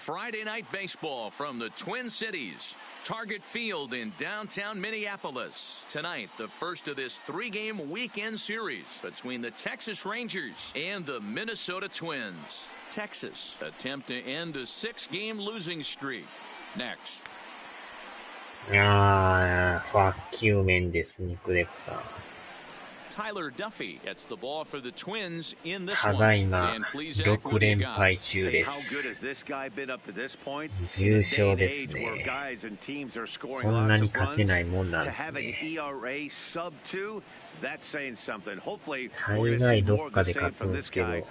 Friday night baseball from the Twin Cities. Target Field in downtown Minneapolis. Tonight, the first of this three-game weekend series between the Texas Rangers and the Minnesota Twins. Texas attempt to end a six-game losing streak. Next. ファッキューメンですね、クレクさん。Tyler Duffy gets the ball for the Twins in this た one. だいま And please, 6連敗中です。重傷ですね。こんなに勝てないもんなんですね。大概どっかで勝つんですけど、と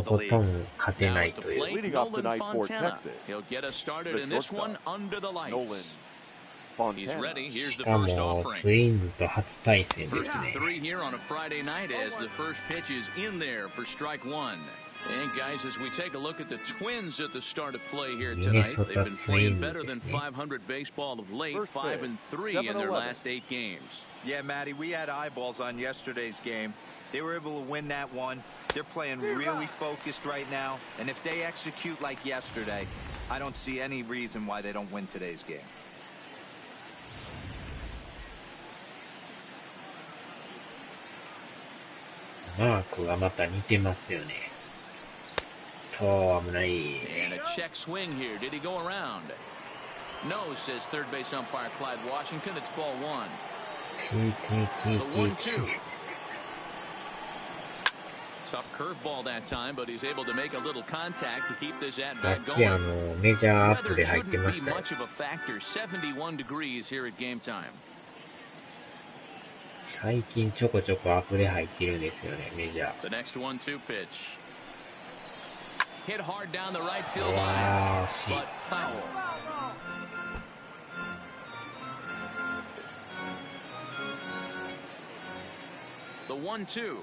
ことん勝てないという。He'll get us started in this one under the lights. He's ready. Here's し the か first も offering. ツインズと初対戦で First す of ね。 three here on a Friday night as the first pitch is in there for strike one. And guys, as we take a look at the Twins at the start of play here tonight, they've been playing better than 500 baseball of late, 5-3 in their last 8 games. Yeah, Matty, we had eyeballs on yesterday's game. They were able to win that one. They're playing really focused right now, and if they execute like yesterday, I don't see any reason why they don't win today's game. マークがまた似てますよね。危ない。 And a check swing here. Did he go around? No, says third base umpire Clyde Washington. It's ball one. The 1-2. Tough curveball that time, but he's able to make a little contact to keep this at さ bat っき going. メジャーアップ Weather で入って shouldn't ま be したよ。 much of a factor. 71 degrees here at game time. 最近ちょこちょこアップで入ってるんですよね、メジャー。 The next 1-2 pitch. Hit hard down the right field わ line, ー、惜しい。 but foul. The 1-2.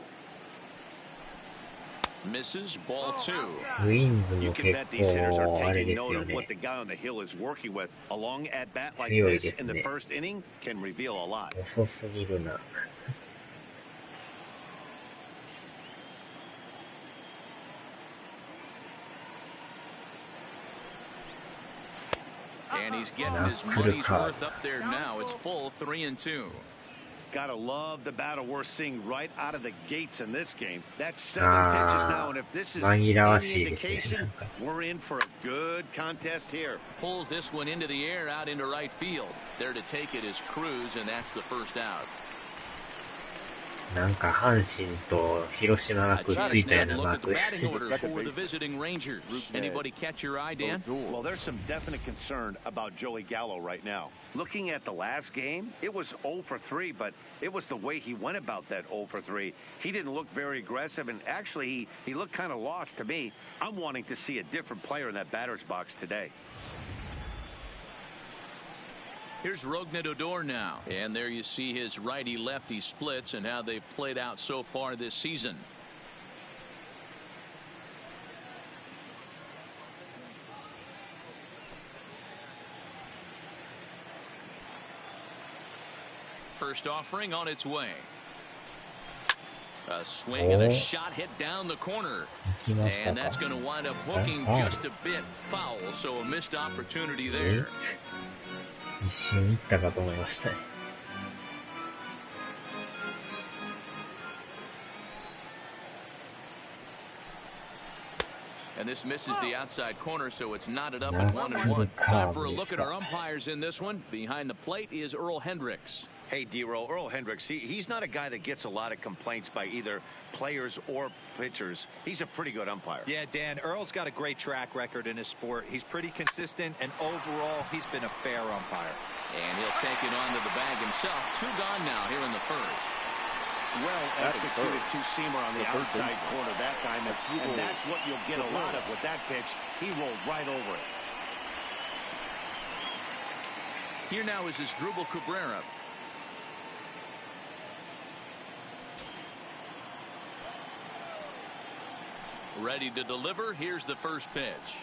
Misses ball two. ツインズも You 結 can bet these hitters are 構あれ taking です note よ of ね。 what the guy on the hill is working with. A long at bat like 強い this です in the ね。 first inning can reveal a lot. 遅すぎるな。And he's getting his money's worth up there now. It's full 3-2. Gotta love the battle we're seeing right out of the gates in this game. That's 7 pitches now, and if this is any indication, we're in for a good contest here. Pulls this one into the air out into right field. There to take it is Cruz, and that's the first out. なんか阪神と広島がくっついたようなマークです。 For the visiting Rangers. Anybody catch your eye, Dan? Well, there's some definite concern about Joey Gallo right now. Looking at the last game, it was 0 for 3, but it was the way he went about that 0 for 3. He didn't look very aggressive, and actually, he looked kind of lost to me. I'm wanting to see a different player in that batter's box today. Here's Rougned Odor now. And there you see his righty-lefty splits and how they've played out so far this season. First offering on its way. A swing and a shot hit down the corner. And that's going to wind up hooking just a bit foul. So a missed opportunity there. 一瞬いったかと思いましたね。 And this misses the outside corner, so it's knotted up at 1-1. Time for a look at our umpires in this one. Behind the plate is Earl Hendricks. Hey, D-Roll, Earl Hendricks, he's not a guy that gets a lot of complaints by either players or pitchers. He's a pretty good umpire. Yeah, Dan, Earl's got a great track record in his sport. He's pretty consistent, and overall, he's been a fair umpire. And he'll take it onto the bag himself. 2 gone now here in the first. Well executed two-seamer on the outside corner that time, and that's what you'll get a lot of with that pitch. He rolled right over it. Here now is Asdrubal Cabrera. Ready to deliver. Here's the first pitch.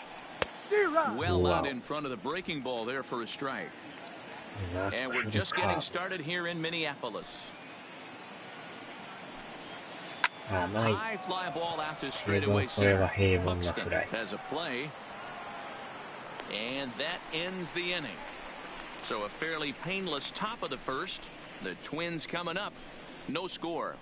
Well out in front of the breaking ball there for a strike. And we're just getting started here in Minneapolis. High fly ball out to straightaway center. Buxton has a play. And that ends the inning. So a fairly painless top of the first. The Twins coming up. No score.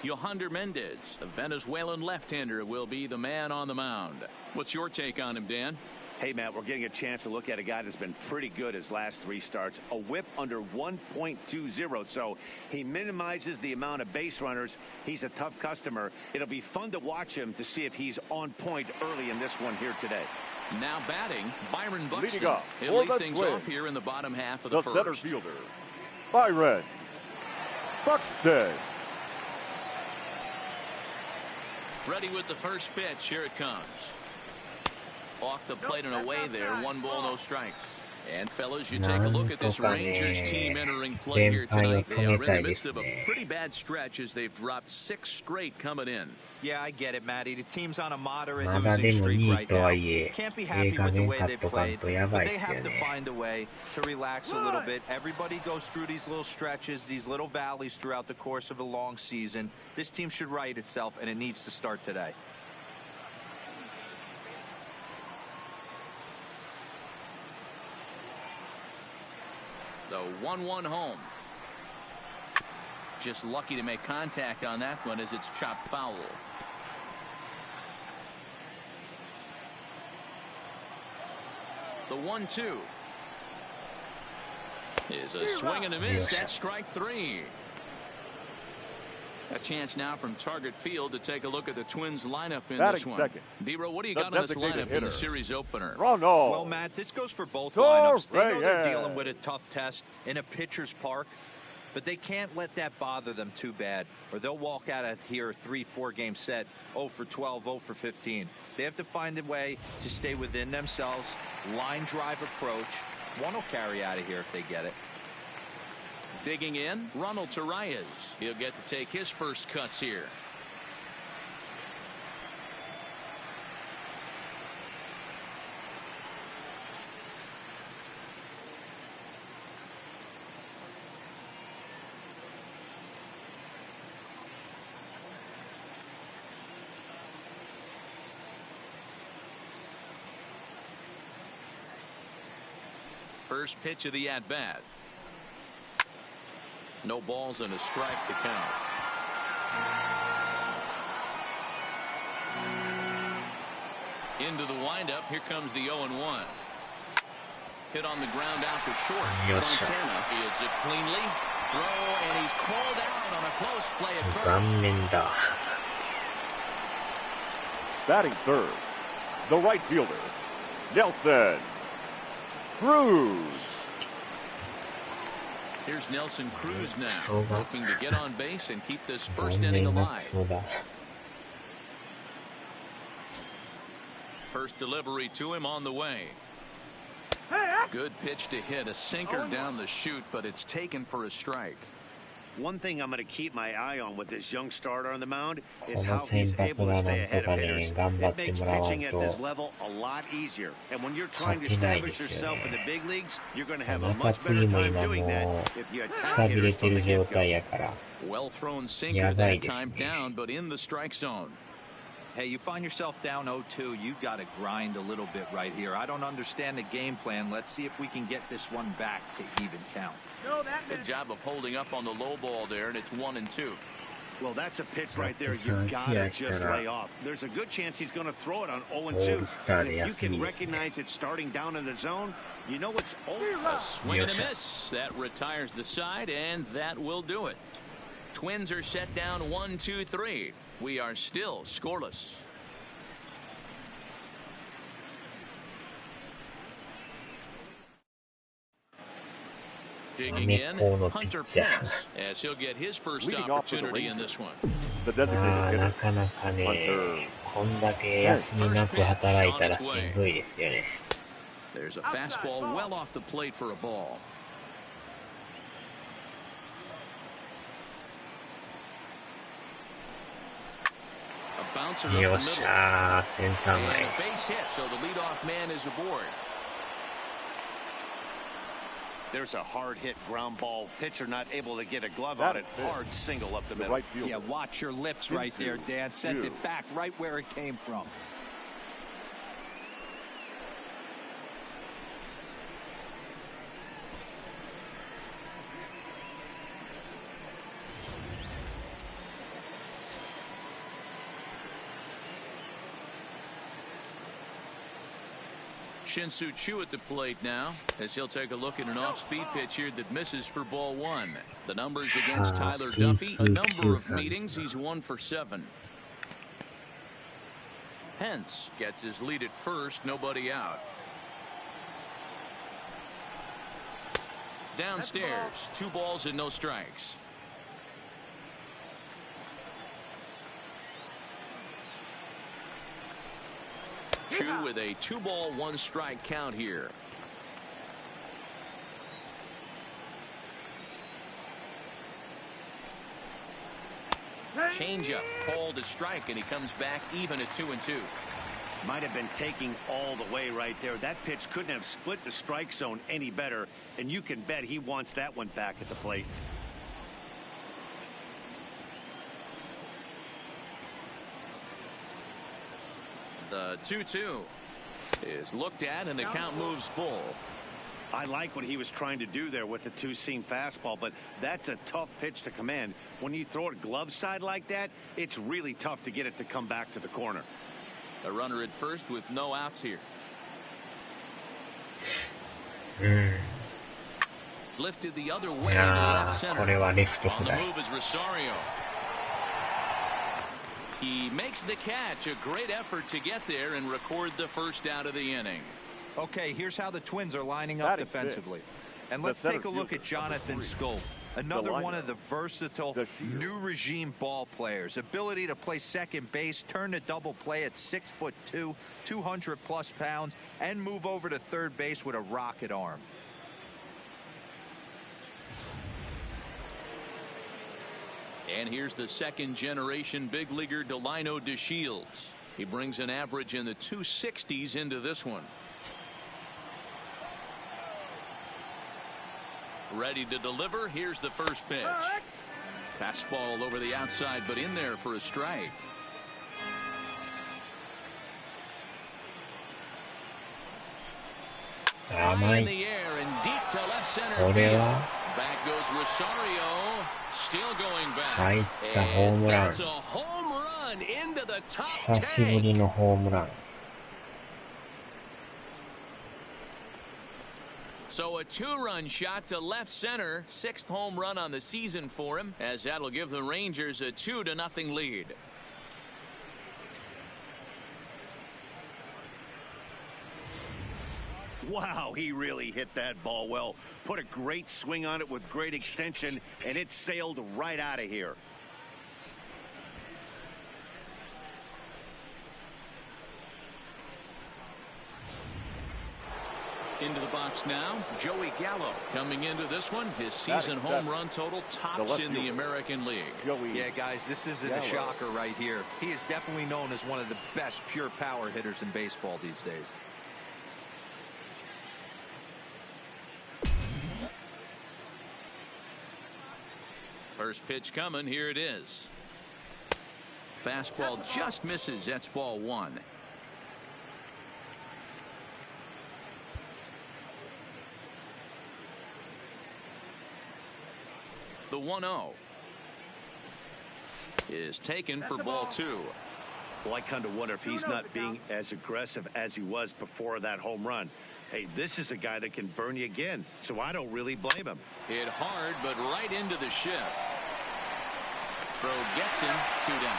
Yohander Mendez, the Venezuelan left-hander, will be the man on the mound. What's your take on him, Dan? Hey, Matt, we're getting a chance to look at a guy that's been pretty good his last 3 starts. A whip under 1.20, so he minimizes the amount of base runners. He's a tough customer. It'll be fun to watch him to see if he's on point early in this one here today. Now batting, Byron Buxton. Leading off, He'll lead things off here in the bottom half of the first. Center fielder, Byron Buxton. Ready with the first pitch. Here it comes. Off the plate and away there. 1 ball, no strikes. And fellas, you take a look at this Rangers team entering play here tonight. They are in the midst of a pretty bad stretch as they've dropped 6 straight coming in. Yeah, I get it, Matty. The team's on a moderate losing streak right now. Can't be happy with the way they played, but they have to find a way to relax a little bit. Everybody goes through these little stretches, these little valleys throughout the course of a long season. This team should right itself, and it needs to start today. The 1-1 home. Just lucky to make contact on that one as it's chopped foul. The 1-2 is a swing and a miss. That's strike 3. A chance now from target field to take a look at the Twins lineup in this one. D-Ro, what do you got on this lineup in the series opener? Well, Matt, this goes for both lineups. They know they're dealing with a tough test in a pitcher's park, but they can't let that bother them too bad, or they'll walk out of here a 3-4 game set 0 for 12, 0 for 15. They have to find a way to stay within themselves. Line drive approach. One will carry out of here if they get it. Digging in, Ronald Torreyes. He'll get to take his first cuts here. First pitch of the at-bat. No balls and a strike to count. Into the windup. Here comes the 0-1. Hit on the ground out to short. Montana fields it cleanly. Throw, and he's called out on a close play at first. Batting third, the right fielder, Nelson Cruz. Here's Nelson Cruz now, looking to get on base and keep this first inning alive. First delivery to him on the way. Good pitch to hit, a sinker down the chute, but it's taken for a strike. One thing I'm going to keep my eye on with this young starter on the mound is how he's able to stay ahead of hitters. It makes pitching at this level a lot easier. And when you're trying to establish yourself in the big leagues, you're going to have a much better time doing that if you attack hitters from the get-go. Well thrown sinker that time down, but in the strike zone. Hey, you find yourself down 0-2, you've got to grind a little bit right here. I don't understand the game plan. Let's see if we can get this one back to even count. Good job of holding up on the low ball there, and it's 1-2. Well, that's a pitch right there you've got to just lay off. There's a good chance he's going to throw it on 0-2. And if you can recognize it starting down in the zone, you know it's over. A swing and a miss. That retires the side, and that will do it. Twins are set down 1-2-3. We are still scoreless. Digging in, Hunter Pence, as he'll get his first opportunity in this one. The designated hitter, There's a fastball well off the plate for a ball. A bouncer up the middle. And a base hit, so the leadoff man is aboard. There's a hard hit ground ball. Pitcher not able to get a glove on it. Hard single up the middle. Right fielder. Yeah, watch your lips right there, Dan. Sent it back right where it came from. Shin-Soo Choo at the plate now, as he'll take a look at an off-speed pitch here that misses for ball one. The numbers against Tyler Duffy, a number of meetings, he's 1 for 7. Hence gets his lead at first, nobody out. Downstairs, 2 balls and no strikes. Choo with a 2-ball 1-strike count here. Changeup called a strike, and he comes back even at 2-2. Might have been taking all the way right there. That pitch couldn't have split the strike zone any better, and you can bet he wants that one back at the plate. The 2-2 is looked at, and the count moves full. I like what he was trying to do there with the 2-seam fastball, but that's a tough pitch to command. When you throw it glove side like that, it's really tough to get it to come back to the corner. A runner at first with no outs here. Lifted the other way to left center. On the move is Rosario. He makes the catch. A great effort to get there and record the first out of the inning. Okay, here's how the Twins are lining up defensively. And let's take a look at Jonathan Schoop. Another one of the versatile new regime ball players. Ability to play second base, turn to double play at 6'2", 200+ pounds, and move over to third base with a rocket arm. And here's the second-generation big leaguer Delino DeShields. He brings an average in the 260s into this one. Ready to deliver. Here's the first pitch. Fastball over the outside, but in there for a strike. High in the air and deep to left center field. Back goes Rosario. Still going back. And that's a home run into the top 10. So a 2-run shot to left center. 6th home run on the season for him, as that'll give the Rangers a 2-0 lead. Wow, he really hit that ball well. Put a great swing on it with great extension, and it sailed right out of here. Into the box now, Joey Gallo coming into this one. His season home run total tops in the American League. Yeah, guys, this isn't a shocker right here. He is definitely known as one of the best pure power hitters in baseball these days. First pitch coming. Here it is. Fastball just misses. That's ball 1. The 1-0 is taken for ball 2. Well, I kind of wonder if he's not being as aggressive as he was before that home run. Hey, this is a guy that can burn you again, so I don't really blame him. Hit hard, but right into the shift. Throw gets him 2 down.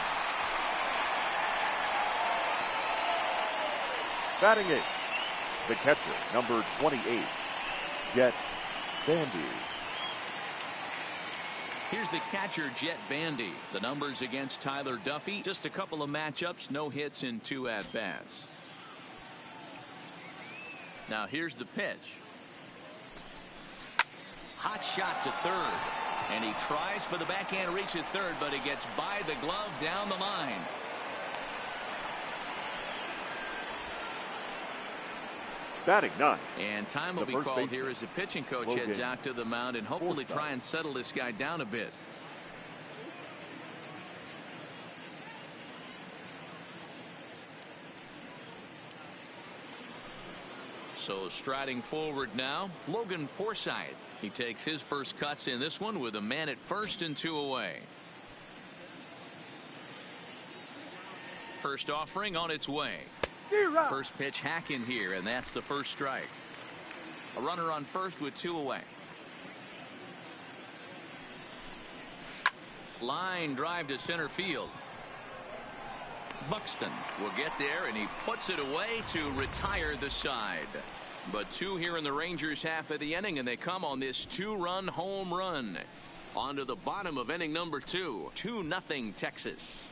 Batting 8, the catcher, number 28, Jet Bandy. Here's the catcher, Jet Bandy. The numbers against Tyler Duffy. Just a couple of matchups, no hits in 2 at-bats. Now here's the pitch. Hot shot to third. And he tries for the backhand reach at third, but it gets by the glove down the line. Batting 9. And time will be called here as the pitching coach heads out to the mound and hopefully try and settle this guy down a bit. So striding forward now, Logan Forsythe. He takes his first cuts in this one with a man at first and 2 away. First offering on its way. First pitch hack in here, and that's the first strike. A runner on first with 2 away. Line drive to center field. Buxton will get there, and he puts it away to retire the side. But 2 here in the Rangers half of the inning, and they come on this 2-run home run. On to the bottom of inning number 2. 2-0 Texas.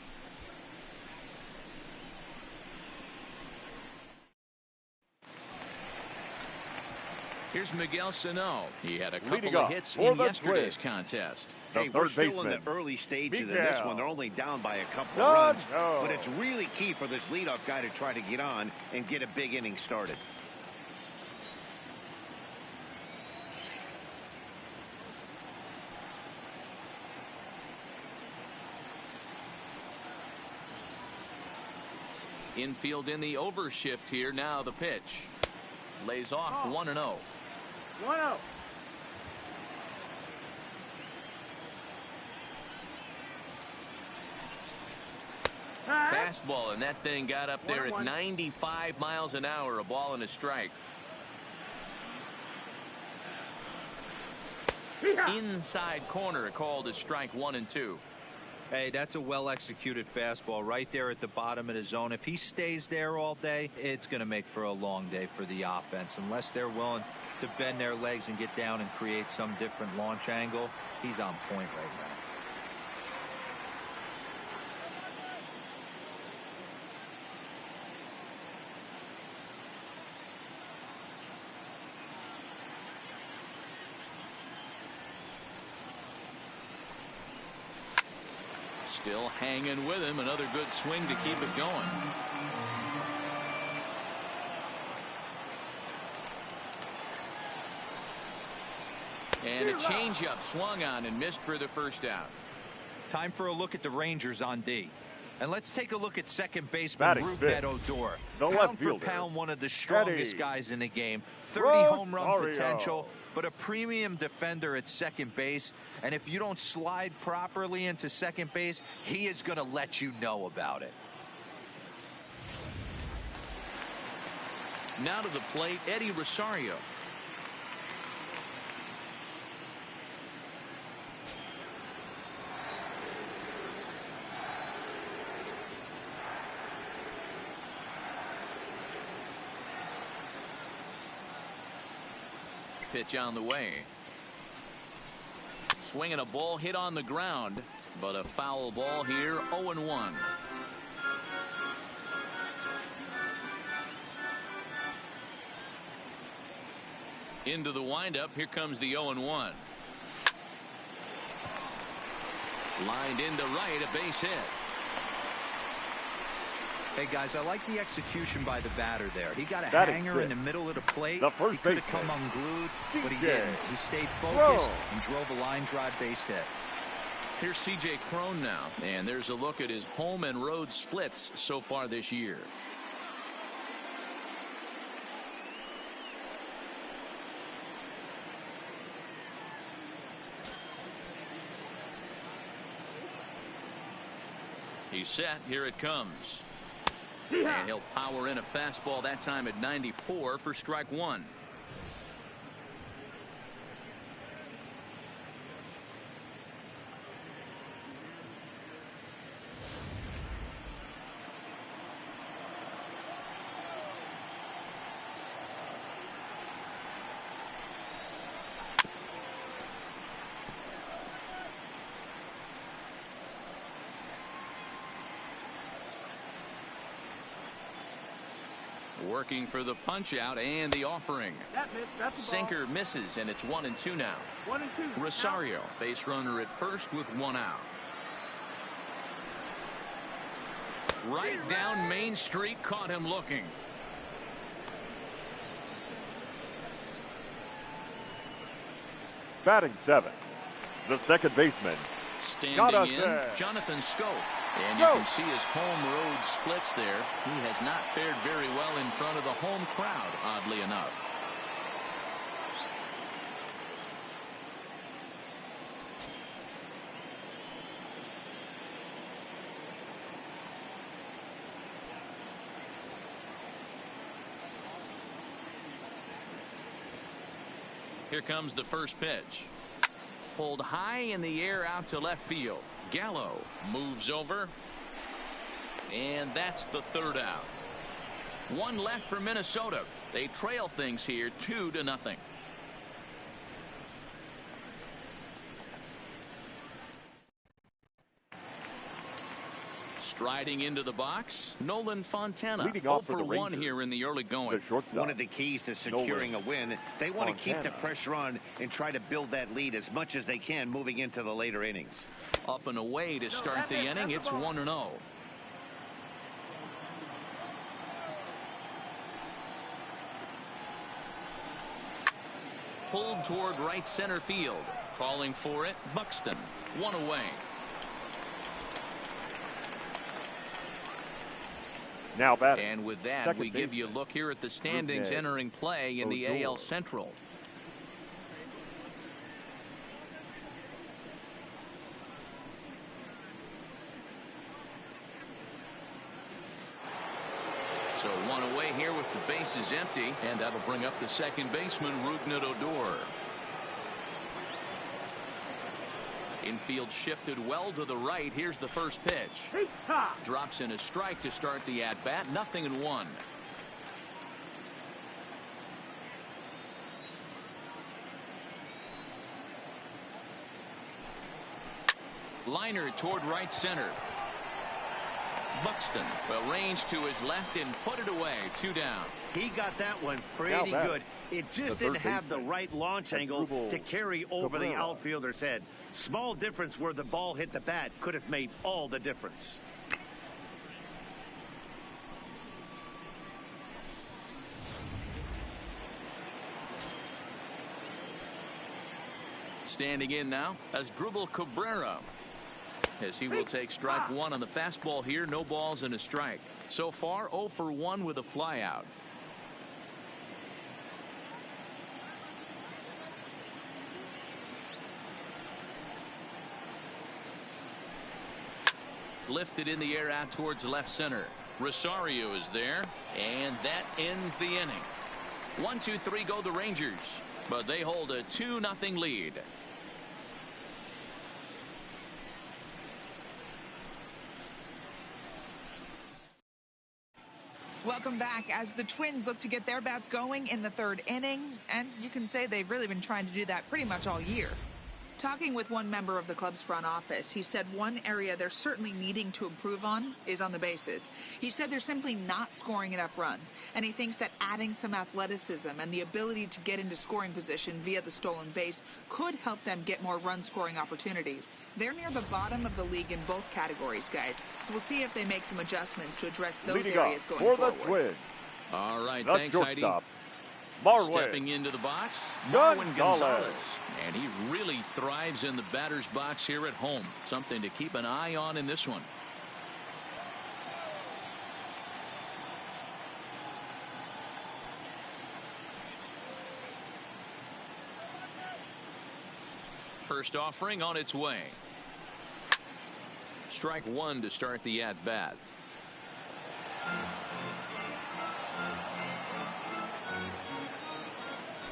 Here's Miguel Sano. He had a couple of hits in yesterday's contest. Hey, we're still in the early stages of this one. They're only down by a couple of runs. But it's really key for this leadoff guy to try to get on and get a big inning started. Infield in the overshift here. Now the pitch. Lays off 1-0. 1-0. Fastball, and that thing got up there at 95 miles an hour. A ball and a strike. Inside corner called as strike 1 and 2. Hey, that's a well-executed fastball right there at the bottom of the zone. If he stays there all day, it's going to make for a long day for the offense. Unless they're willing to bend their legs and get down and create some different launch angle, he's on point right now. Still hanging with him. Another good swing to keep it going. And a changeup swung on and missed for the first out. Time for a look at the Rangers on D. And let's take a look at second baseman Rougned Odor. Pound for pound, one of the strongest guys in the game. 30 home run potential, but a premium defender at second base. And if you don't slide properly into second base, he is going to let you know about it. Now to the plate, Eddie Rosario. Pitch on the way. Swinging a ball hit on the ground, but a foul ball here. 0-1. Into the windup. Here comes the 0-1. Lined into right, a base hit. Hey guys, I like the execution by the batter there. He got a hanger in the middle of the plate. He could have come unglued, but he didn't. He stayed focused and drove a line drive base hit. Here's C.J. Cron now, and there's a look at his home and road splits so far this year. He's set. Here it comes. And he'll power in a fastball, that time at 94 for strike 1. Working for the punch out and the offering. Sinker misses, and it's 1-2 now. 1-2. Rosario, base runner at first with 1 out. Right down Main Street, caught him looking. Batting 7, the second baseman, Standing in, Jonathan Scope. And you can see his home road splits there. He has not fared very well in front of the home crowd, oddly enough. Here comes the first pitch. Pulled high in the air out to left field. Gallo moves over. And that's the third out. One left for Minnesota. They trail things here 2-0. Striding into the box, Nolan Fontana. Leading off 0 for the for 1 Rangers, here in the early going. One of the keys to securing a win, they want to keep the pressure on and try to build that lead as much as they can moving into the later innings. Up and away to start the inning. It's 1-0. Pulled toward right center field. Calling for it, Buxton. One away. Now batting. And with that, second we give you a look here at the standings entering play in the AL Central. So one away here with the bases empty, and that'll bring up the second baseman, Rougned Odor. Infield shifted well to the right. Here's the first pitch. Drops in a strike to start the at-bat. 0-1. Liner toward right center. Buxton will range to his left and put it away. 2 down. He got that one pretty good. It just didn't have the right launch angle to carry over the outfielder's head. Small difference where the ball hit the bat could have made all the difference. Standing in now as Dribble Cabrera, as he will take strike 1 on the fastball here. No balls and a strike. So far 0 for 1 with a flyout. Lifted in the air out towards left center. Rosario is there, and that ends the inning. 1-2-3 go the Rangers, but they hold a 2-0 lead. Welcome back as the Twins look to get their bats going in the 3rd inning, and you can say they've really been trying to do that pretty much all year. Talking with one member of the club's front office, he said one area they're certainly needing to improve on is on the bases. He said they're simply not scoring enough runs, and he thinks that adding some athleticism and the ability to get into scoring position via the stolen base could help them get more run-scoring opportunities. They're near the bottom of the league in both categories, guys, so we'll see if they make some adjustments to address those areas going forward. All right, the thanks, Heidi. Stepping into the box, Marwin Gonzalez. And he really thrives in the batter's box here at home. Something to keep an eye on in this one. First offering on its way. Strike 1 to start the at-bat.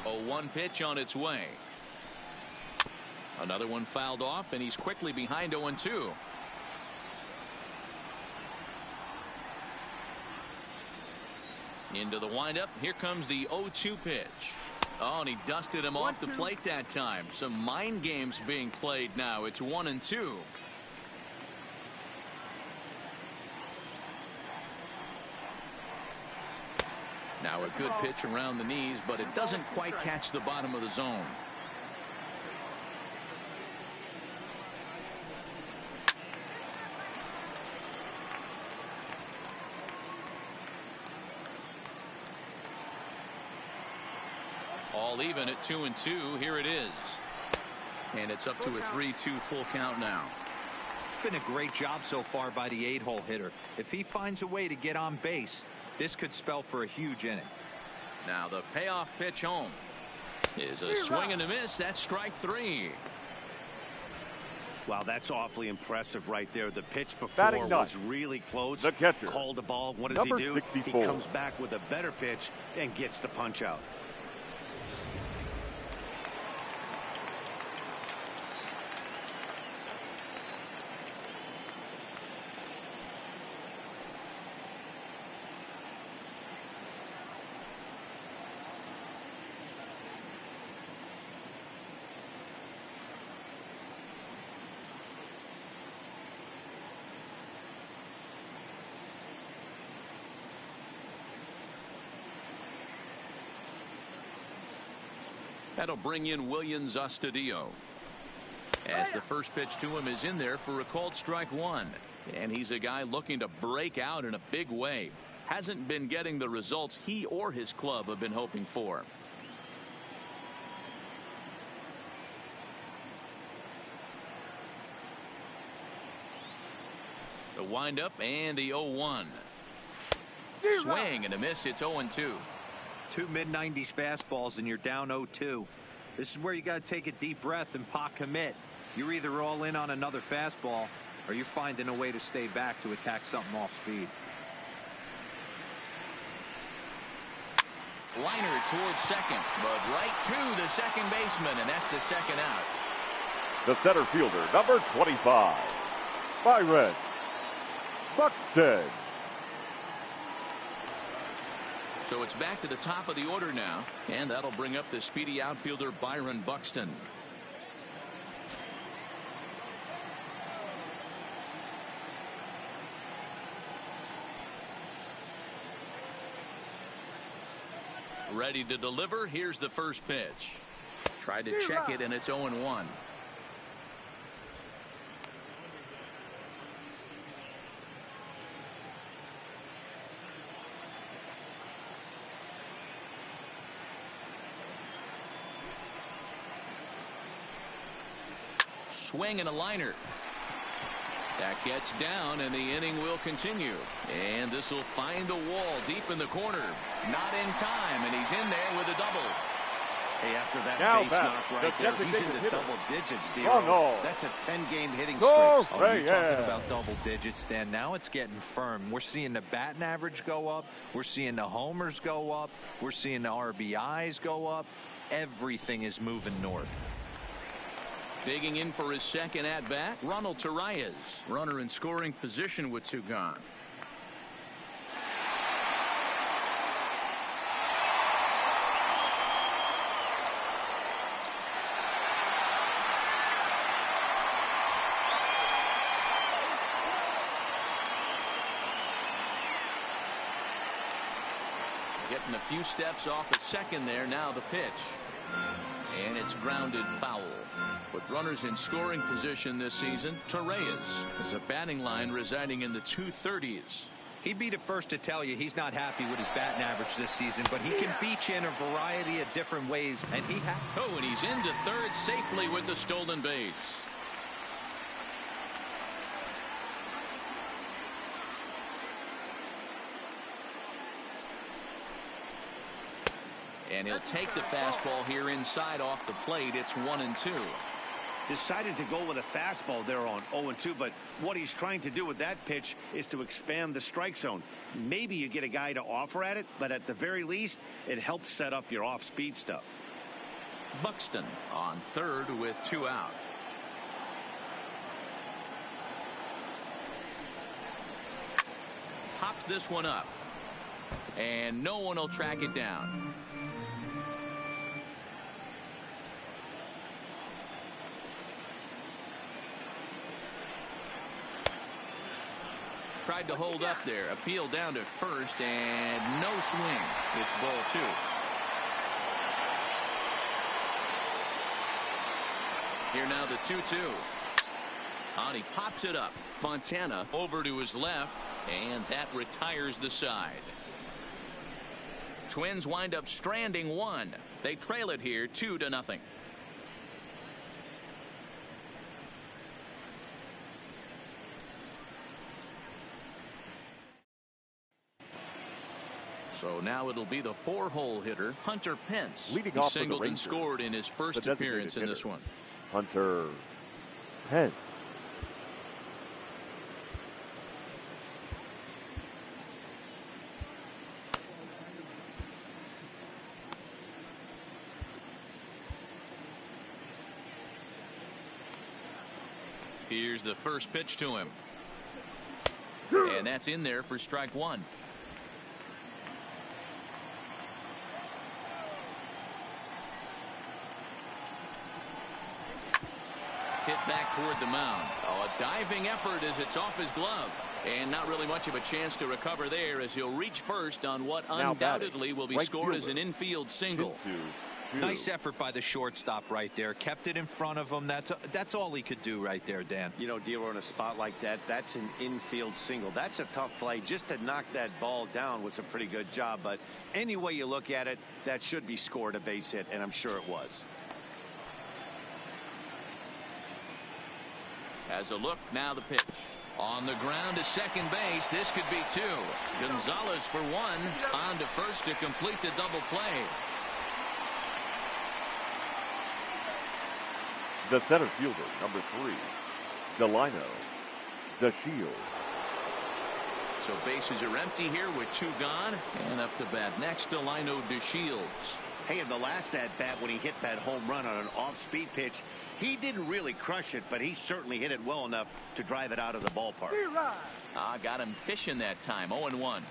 A 1 pitch on its way. Another one fouled off, and he's quickly behind 0-2. Into the windup. Here comes the 0-2 pitch. Oh, and he dusted him off the plate that time. Some mind games being played now. It's 1-2. Now a good pitch around the knees, but it doesn't quite catch the bottom of the zone. All even at 2-2. Here it is. And it's up to a 3-2 full count now. It's been a great job so far by the 8-hole hitter. If he finds a way to get on base, this could spell for a huge inning. Now the payoff pitch home is a swing and a miss. That's strike 3. Wow, that's awfully impressive right there. The pitch before was really close. The catcher. Called the ball. What does Number he do? 64. He comes back with a better pitch and gets the punch out. That'll bring in Williams Astudillo, as the first pitch to him is in there for a called strike 1. And he's a guy looking to break out in a big way. Hasn't been getting the results he or his club have been hoping for. The windup and the 0-1. Swing and a miss. It's 0-2. 2 mid-90s fastballs and you're down 0-2. This is where you got to take a deep breath and pot commit. You're either all in on another fastball or you're finding a way to stay back to attack something off speed. Liner towards second, but right to the second baseman, and that's the second out. The center fielder, number 25, Byron Buxton. So it's back to the top of the order now, and that'll bring up the speedy outfielder Byron Buxton. Ready to deliver. Here's the first pitch. Tried to check it, and it's 0-1. Swing and a liner. That gets down, and the inning will continue. And this will find the wall deep in the corner. Not in time, and he's in there with a double. Hey, after that Now base back, knock right the there, he's into hitter. double digits, Oh, Dero. no. That's a 10-game hitting No, streak. Oh, you're talking about double digits, Dan. Now it's getting firm. We're seeing the batting average go up. We're seeing the homers go up. We're seeing the RBIs go up. Everything is moving north. Digging in for his second at-bat, Ronald Torreyes. Runner in scoring position with 2 gone. Getting a few steps off at second there. Now the pitch. And it's grounded foul. With runners in scoring position this season, Torreyes is a batting line residing in the 230s. He'd be the first to tell you he's not happy with his batting average this season, but he can beat you in a variety of different ways, and he has. Oh, and he's into third safely with the stolen base. And he'll take the fastball here inside off the plate. It's 1-2. Decided to go with a fastball there on 0-2, but what he's trying to do with that pitch is to expand the strike zone. Maybe you get a guy to offer at it, but at the very least, it helps set up your off-speed stuff. Buxton on third with 2 out. Pops this one up, and no one will track it down. Tried to hold up there. Appeal down to first, and no swing. It's ball 2. Here now the 2-2. And he pops it up. Fontana over to his left, and that retires the side. Twins wind up stranding 1. They trail it here 2-0. So now it'll be the 4-hole hitter, Hunter Pence. Leading He off for the singled and Rangers, scored in his first appearance in this one. Hunter Pence. Here's the first pitch to him. And that's in there for strike one. Hit back toward the mound. Oh, a diving effort as it's off his glove. And not really much of a chance to recover there as he'll reach first on what undoubtedly will be scored as an infield single. Nice effort by the shortstop right there. Kept it in front of him. That's all he could do right there, Dan. You know, Dero, in a spot like that, that's an infield single. That's a tough play. Just to knock that ball down was a pretty good job. But any way you look at it, that should be scored a base hit, and I'm sure it was. As a look, now the pitch. On the ground to second base. This could be two. Gonzalez for one. On to first to complete the double play. The center fielder, number 3, Delino DeShields. So bases are empty here with two gone. And up to bat next, Delino DeShields. Hey, in the last at-bat when he hit that home run on an off-speed pitch, he didn't really crush it, but he certainly hit it well enough to drive it out of the ballpark. Got him fishing that time. 0-1.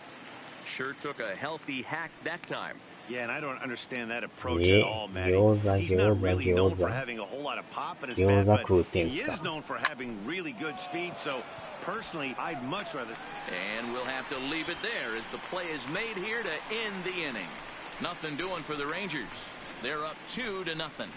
Sure took a healthy hack that time. Yeah, and I don't understand that approach at all, Matty. He's not really known for having a whole lot of pop in his bat, but he is known for having really good speed. So, personally, I'd much rather... And we'll have to leave it there as the play is made here to end the inning. Nothing doing for the Rangers. They're up 2-0.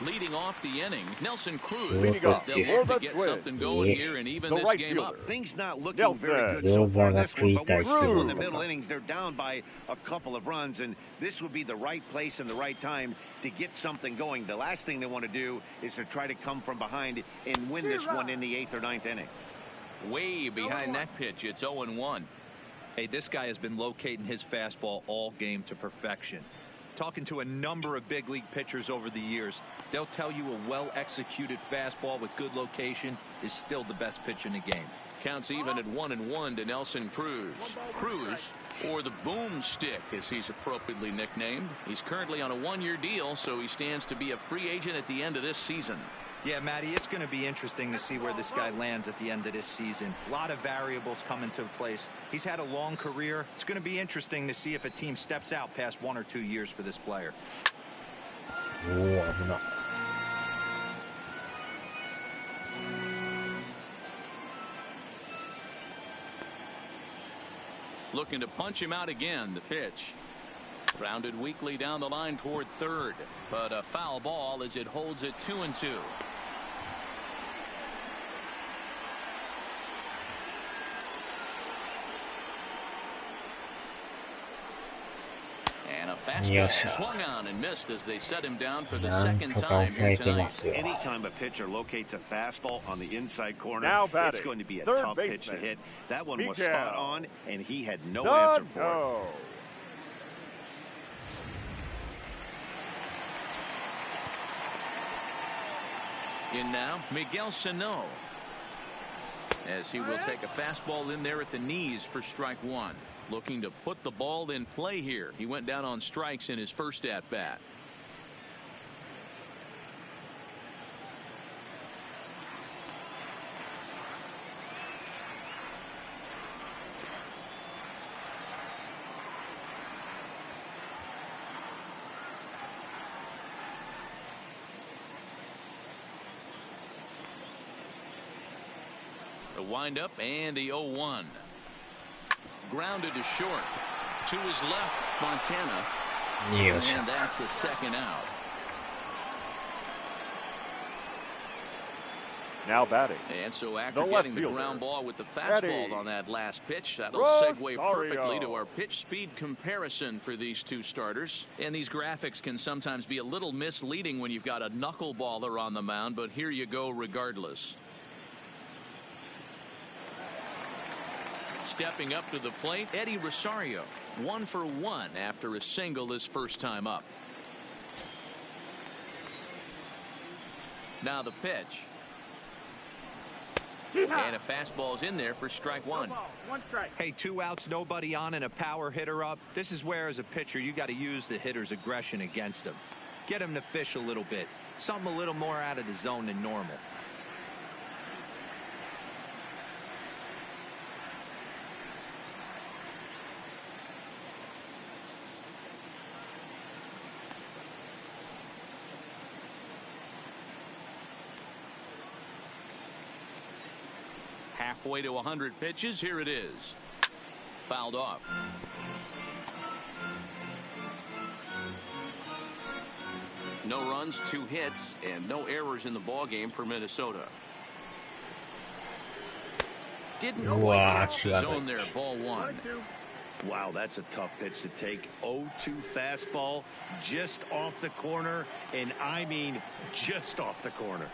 Leading off the inning, Nelson Cruz is to get something going here and even this game up. Things not looking very good so far in this one, but we're still in the middle innings. They're down by a couple of runs, and this would be the right place and the right time to get something going. The last thing they want to do is to try to come from behind and win this one in the 8th or 9th inning. Way behind that pitch, it's 0-1. Hey, this guy has been locating his fastball all game to perfection. Talking to a number of big league pitchers over the years, they'll tell you a well-executed fastball with good location is still the best pitch in the game. Counts even at 1-1 to Nelson Cruz. Cruz, or the boomstick as he's appropriately nicknamed. He's currently on a 1-year deal, so he stands to be a free agent at the end of this season. Yeah, Matty, it's going to be interesting to see where this guy lands at the end of this season. A lot of variables come into place. He's had a long career. It's going to be interesting to see if a team steps out past 1 or 2 years for this player. Looking to punch him out again. The pitch. Grounded weakly down the line toward third, but a foul ball as it holds it 2-2. And a fastball swung on and missed as they set him down for the second time here tonight. Anytime a pitcher locates a fastball on the inside corner, it's going to be a tough pitch to hit. That one was spot on, and he had no answer for it. In now, Miguel Sano, as he will take a fastball in there at the knees for strike one. Looking to put the ball in play here. He went down on strikes in his first at-bat. The windup and the 0-1. Grounded to short. To his left, Montana. And that's the second out. Now batting. And so after The getting the left ground fielder, ball with the fastball Eddie on that last pitch, that'll segue perfectly Rosario. to our pitch speed comparison for these two starters. And these graphics can sometimes be a little misleading when you've got a knuckleballer on the mound, but here you go regardless. Stepping up to the plate, Eddie Rosario, 1 for 1 after a single his first time up. Now the pitch. And a fastball's in there for strike one. One strike. Hey, 2 outs, nobody on, and a power hitter up. This is where, as a pitcher, you got to use the hitter's aggression against him. Get him to fish a little bit. Something a little more out of the zone than normal. Halfway to 100 pitches. Here it is. Fouled off. No runs, 2 hits, and no errors in the ball game for Minnesota. Didn't quite catch the zone there. Ball 1. Wow, that's a tough pitch to take. 0-2 fastball just off the corner, and I mean just off the corner.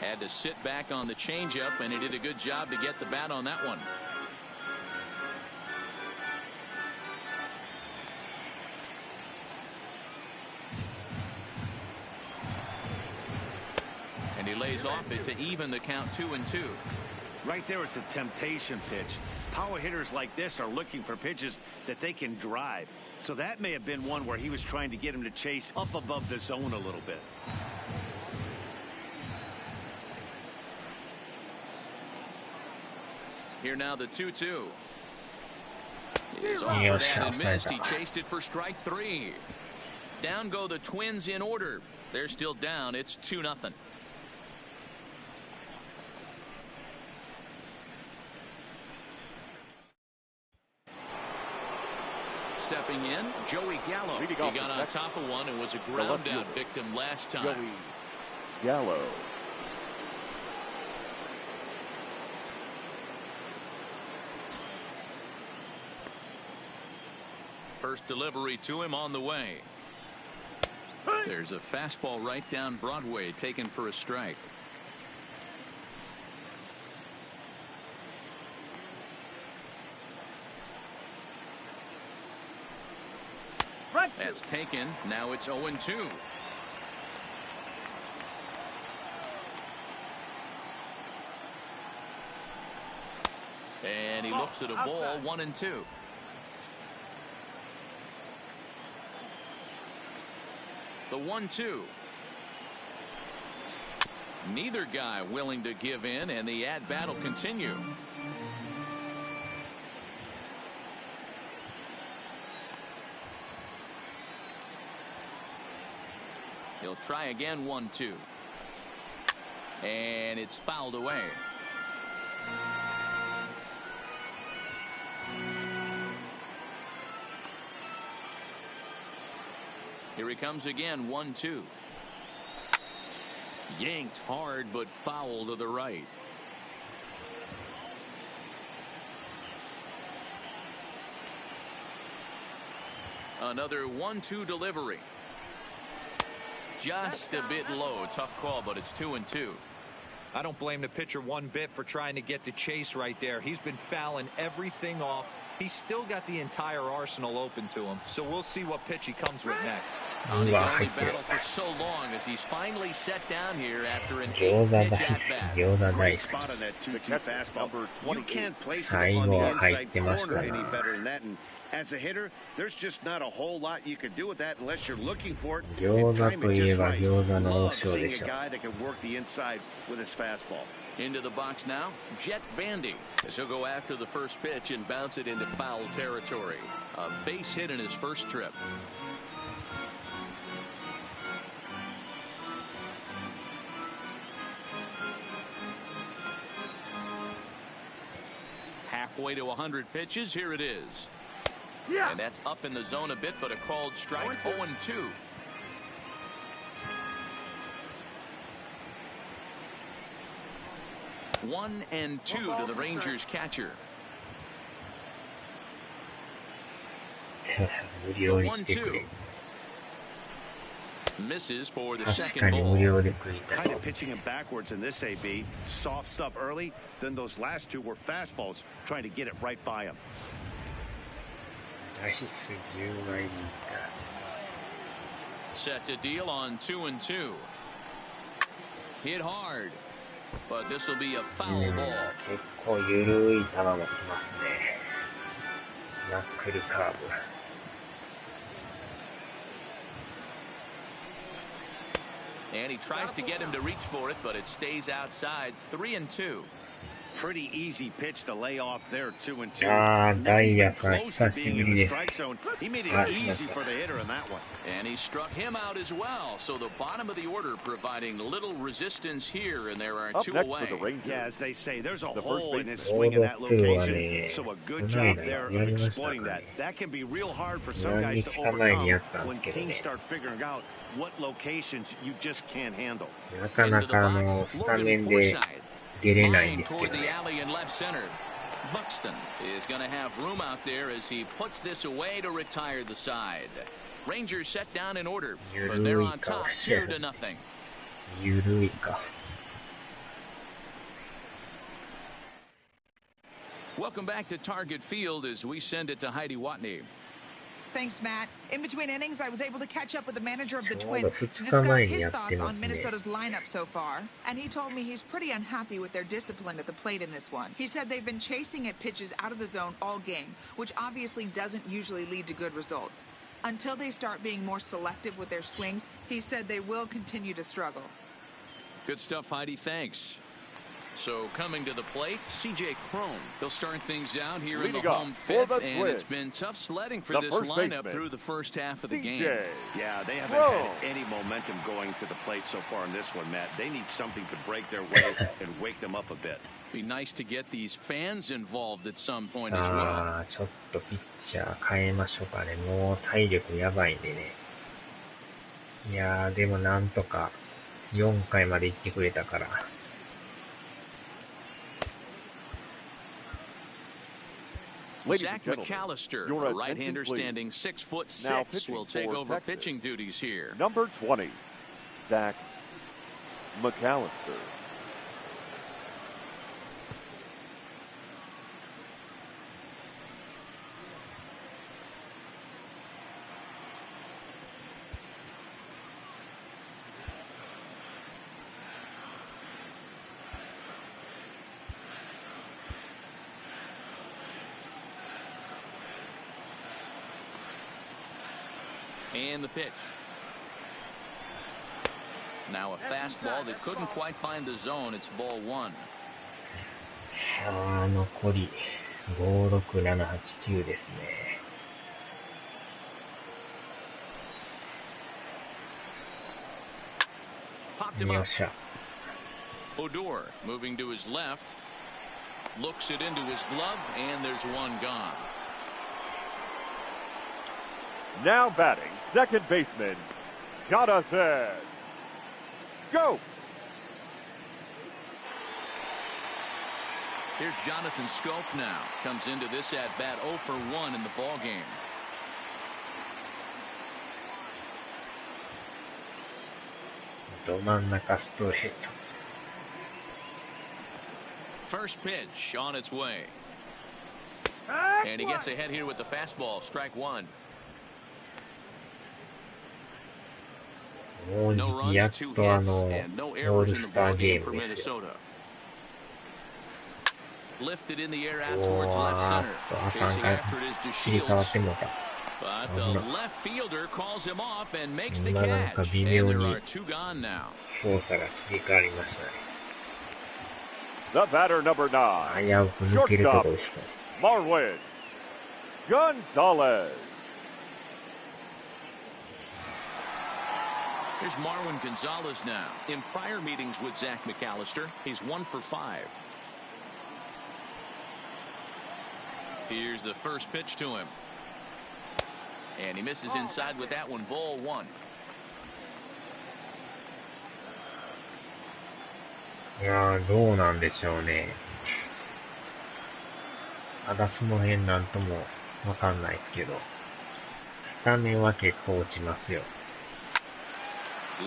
Had to sit back on the changeup, and he did a good job to get the bat on that one. And he lays off it to even the count 2-2. Right there is a temptation pitch. Power hitters like this are looking for pitches that they can drive. So that may have been one where he was trying to get him to chase up above the zone a little bit. Here now the 2-2. Is off for that and missed. He chased it for strike 3. Down go the Twins in order. They're still down. It's 2-0. Stepping in, Joey Gallo. He got on top of one and was a ground out victim last time. Joey Gallo. First delivery to him on the way. There's a fastball right down Broadway taken for a strike. That's taken. Now it's 0-2. And he looks at a ball. 1-2. The 1-2. Neither guy willing to give in, and the at-bat will continue. He'll try again. 1-2. And it's fouled away. Here he comes again. 1-2. Yanked hard, but foul to the right. Another 1-2 delivery. Just a bit low. Tough call, but it's 2-2. I don't blame the pitcher one bit for trying to get the chase right there. He's been fouling everything off. He's still got the entire arsenal open to him, so we'll see what pitch he comes with next. On the only battle for so long as he's finally set down here after an 8-pitch at-bat. Great spot on that 2-2 fastball. You can't place it on the inside corner any better than that. And as a hitter, there's just not a whole lot you can do with that unless you're looking for it and time it just right. Love seeing a guy that can work the inside with his fastball. Into the box now, Jet Bandy, as he'll go after the first pitch and bounce it into foul territory. A base hit in his first trip. Halfway to 100 pitches. Here it is. And that's up in the zone a bit, but a called strike. 0-2. 1-2 to the Rangers catcher. 無料にしてくれ。 Misses for the 確 second かに無 ball. 料で食いた Kind い。 of pitching him backwards in this AB. Soft stuff early. Then those last two were fastballs, trying to get it right by him. 打率10割以 Set to deal on 2-2. Hit hard, but this will be a 下。 foul ball. 結構ゆるい球も来ますね。ナックルカーブ。 And he tries to get him to reach for it, but it stays outside. 3-2. Pretty easy pitch to lay off there, 2-2. あー、ダイヤ Not か even close to 久し being ぶ in り the です。 strike zone. He made it あ、しま easy った。 for the hitter in that one. And he struck him out as well. So the bottom of the order providing little resistance here, and there are Up two next away. for the Rangers. Yeah, as they say, there's a The first hole in his baseman. swing in that オード2は location. ね、 So a こ good の job 間 there や of りましたか exploiting ね。 that. That can be real hard for some 何 guys 日 to か前にや overcome ったんで when すけど teams ね。 start figuring out what locations you just can't handle. なかな Into the か box, スタメ Logan ンで Forsythe. 出れないん Line ですけ toward ど the ね。 alley in left center. Buxton is going to have room out there as he puts this away to retire the side. Rangers set down in order, but they're on top 2-0. ゆるいか。 Welcome back to Target Field as we send it to Heidi Watney. Thanks, Matt. In between innings, I was able to catch up with the manager of the ちょうど Twins 2 to 日 discuss 前に his やって thoughts ま on すね。 Minnesota's lineup so far. And he told me he's pretty unhappy with their discipline at the plate in this one. He said they've been chasing at pitches out of the zone all game, which obviously doesn't usually lead to good results. Until they start being more selective with their swings, he said they will continue to struggle. Good stuff, Heidi. Thanks. So coming to the plate, C.J. Cron. He'll start things out here in the Leading home off for fifth, the and it's Twins, been tough sledding for the this first lineup baseman, through the first half of the game. CJ. Yeah, they haven't Cron. had any momentum going to the plate so far in this one, Matt. They need something to break their way and wake them up a bit. Be nice to get these fans involved at some point as well. さあ、ちょっとピッチャー変えましょうかね。もう体力やばいんでね。いやー、でもなんとか4回まで行ってくれたから。Ladies Zach and gentlemen, McAllister, your a right-hander attention, please. standing 6'6", Now pitching will take for over Texas. pitching duties here. Number 20, Zach McAllister. And the pitch. Now a fastball that couldn't quite find the zone. It's ball one. さあ、残り5、6、7、8、9ですね。Popped him よ up. っしゃ。 Odor moving to his left. Looks it into his glove, and there's one gone. Now batting, second baseman, Jonathan Scope. Here's Jonathan Scope now. Comes into this at-bat 0 for 1 in the ballgame.ど真ん中ストレート。 First pitch on its way. And he gets ahead here with the fastball. Strike one. もうじ No きやっ runs, 2と hits, and no オー errors ル in the スターゲ ballgame ー for ムですよ。 Minnesota. Lifted in the air out お towards ー、 left あ center. っと、あかん Chasing か after it is 切り替わっ DeShields. てもうた。 But 危 the な。 left fielder calls him off and makes the 今なんか catch. 微 And 妙 there に are two gone now. 操作が切り替わりましたね。 The batter, number 9, 危うく抜けるとこでしたね。 Marwin Gonzalez. Here's Marwin Gonzalez now. In prior meetings with Zach McAllister, he's 1 for 5. Here's the first pitch to him. And he misses inside with that one. Ball one. いやー、どうなんでしょうね。まだその辺なんともわかんないですけど、スタメンは結構落ちますよ。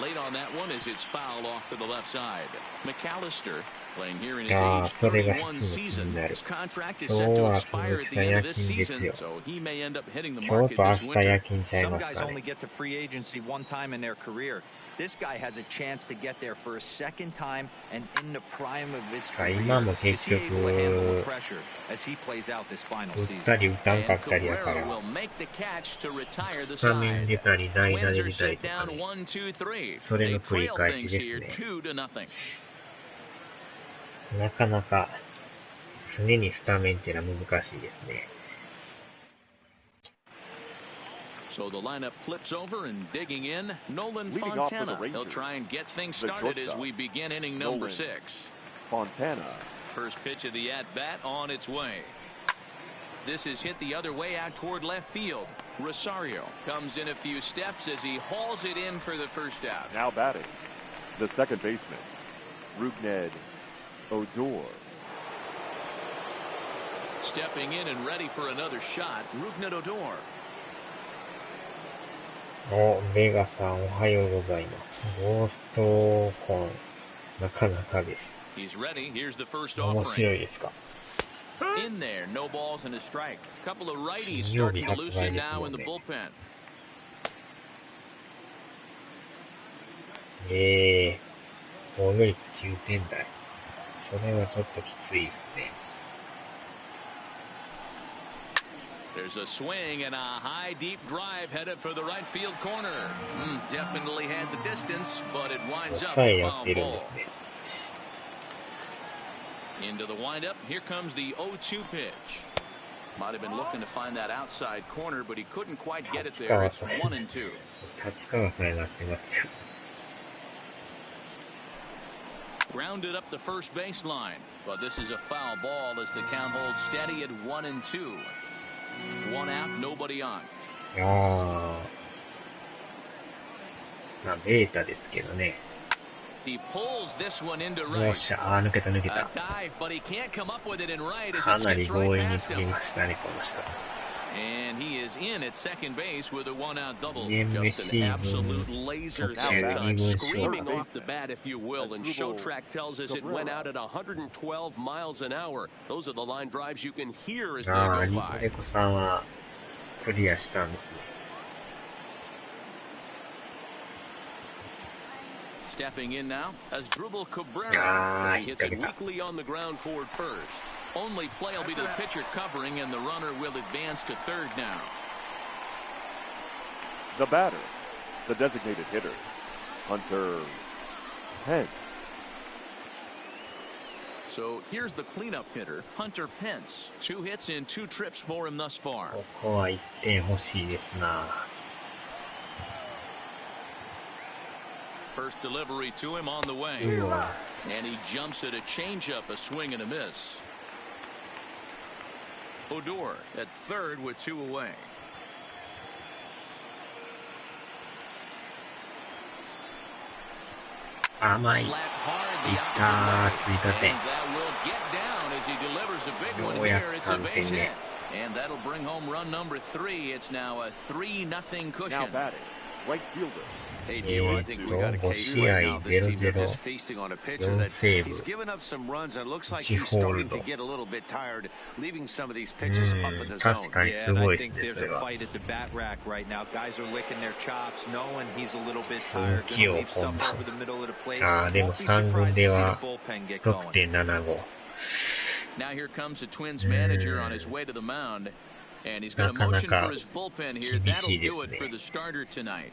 Late on that one as it's fouled off to the left side. McAllister playing here in い his やー、 age それが 31 一つ気 season. になる。 His contract 今 is 日 set to は expire 鈴 at 木 the さん end 夜 of this 勤です season, よ。 so he may end up hitting the 今日 market と明 this 日 winter. 夜勤ちゃい Some ます guys か only ね。 get to free agency one time in their career. This guy has a chance to get there for a second time and in the prime of his 今 career. も Is 結 he able to handle the 局、 pressure as he plays out this final 打っ season? たり打たんか And ったりやか Cabrera ら、 will make the catch to retire the スタメン side. 出たり代打 Twins で are 出たり set とか down ね。 1-2-3. それ They の繰り trail 返 things し here ですね。 2-0. なかなか常にスタメンっていうのは難しいですね。So the lineup flips over and digging in, Nolan Leading off for the Fontana. He'll Rangers, try and get things the started as shortstop, we begin inning number Nolan 6. Fontana. First pitch of the at-bat on its way. This is hit the other way out toward left field. Rosario comes in a few steps as he hauls it in for the first out. Now batting, the second baseman, Rougned Odor. Stepping in and ready for another shot, Rougned Odor. お、ベガさんおはようございます。ゴーストコン、なかなかです。 He's ready. Here's the first 面 offering. 白いですか。 In there, no balls and a strike. A couple of righties 金曜日 starting to 発売 loosen です now の in the で。bullpen. 防御率9点台。それはちょっときついですね。There's a swing and a high deep drive headed for the right field corner. Definitely had the distance, but it winds up 抑え a やっ foul ているんで ball. すね。Into the windup, here comes the 0-2 pitch. Might have been looking to find that outside corner, but he couldn't quite get it there. It's 1-2. 立川さんになってますけど。 Grounded up the first baseline, but this is a foul ball as the count holds steady at 1-2. One out, nobody on. いやー、まあベータですけどね。 He pulls this one into よ right. っしゃ、抜けた抜け A た。 dive, but he can't come up with it in right as か it なり skips 強 right 引に past 振り him. ましたね、この人。 And he is in at second base with a one-out double. MLB Just an absolute laser that time, screaming off the bat, if you will. And Showtrack tells us it went out at 112 miles an hour. Those are the line drives you can hear as they ああ、 go ニコ by. レコさんはクリアしたんですね。 Stepping in now as Dribble Cabrera as he hits it weakly on the ground toward first. Only play will be to the pitcher covering, and the runner will advance to third now. The batter, the designated hitter, Hunter Pence. So here's the cleanup hitter, Hunter Pence. 2 hits in 2 trips for him thus far. ここは1点欲しいですな。 First delivery to him on the way. うわ。 And he jumps at a changeup, a swing and a miss. Odor at third with 2 away. 甘い。 Slapped hard the いったー、追 opposite 加 way. 点。 And that will get down as he delivers a big one ようや here. く It's a 3 base 点目。 hit. And that'll bring home run number 3. It's now a 3-0 Now cushion. batting, right fielder, Hey, Diego, I think we got a case right now. This team is just feasting on a pitcher that he's given up some runs, and it looks like he's starting to get a little bit tired, leaving some of these pitches up in the zone. 確かに Yeah, す and ご I いです think ね、 there's それ a は。 fight at the bat rack right now. Guys are licking their chops, knowing he's a little bit tired. 気 Gonna を leave 今 stuff 度。 over the middle of the plate. ああ、でも Won't be 3軍 surprised to で see the は bullpen get going. 6.75。 Now here comes the Twins manager on his way to the mound. And he's got a motion for his bullpen here. That'll do it for the starter tonight.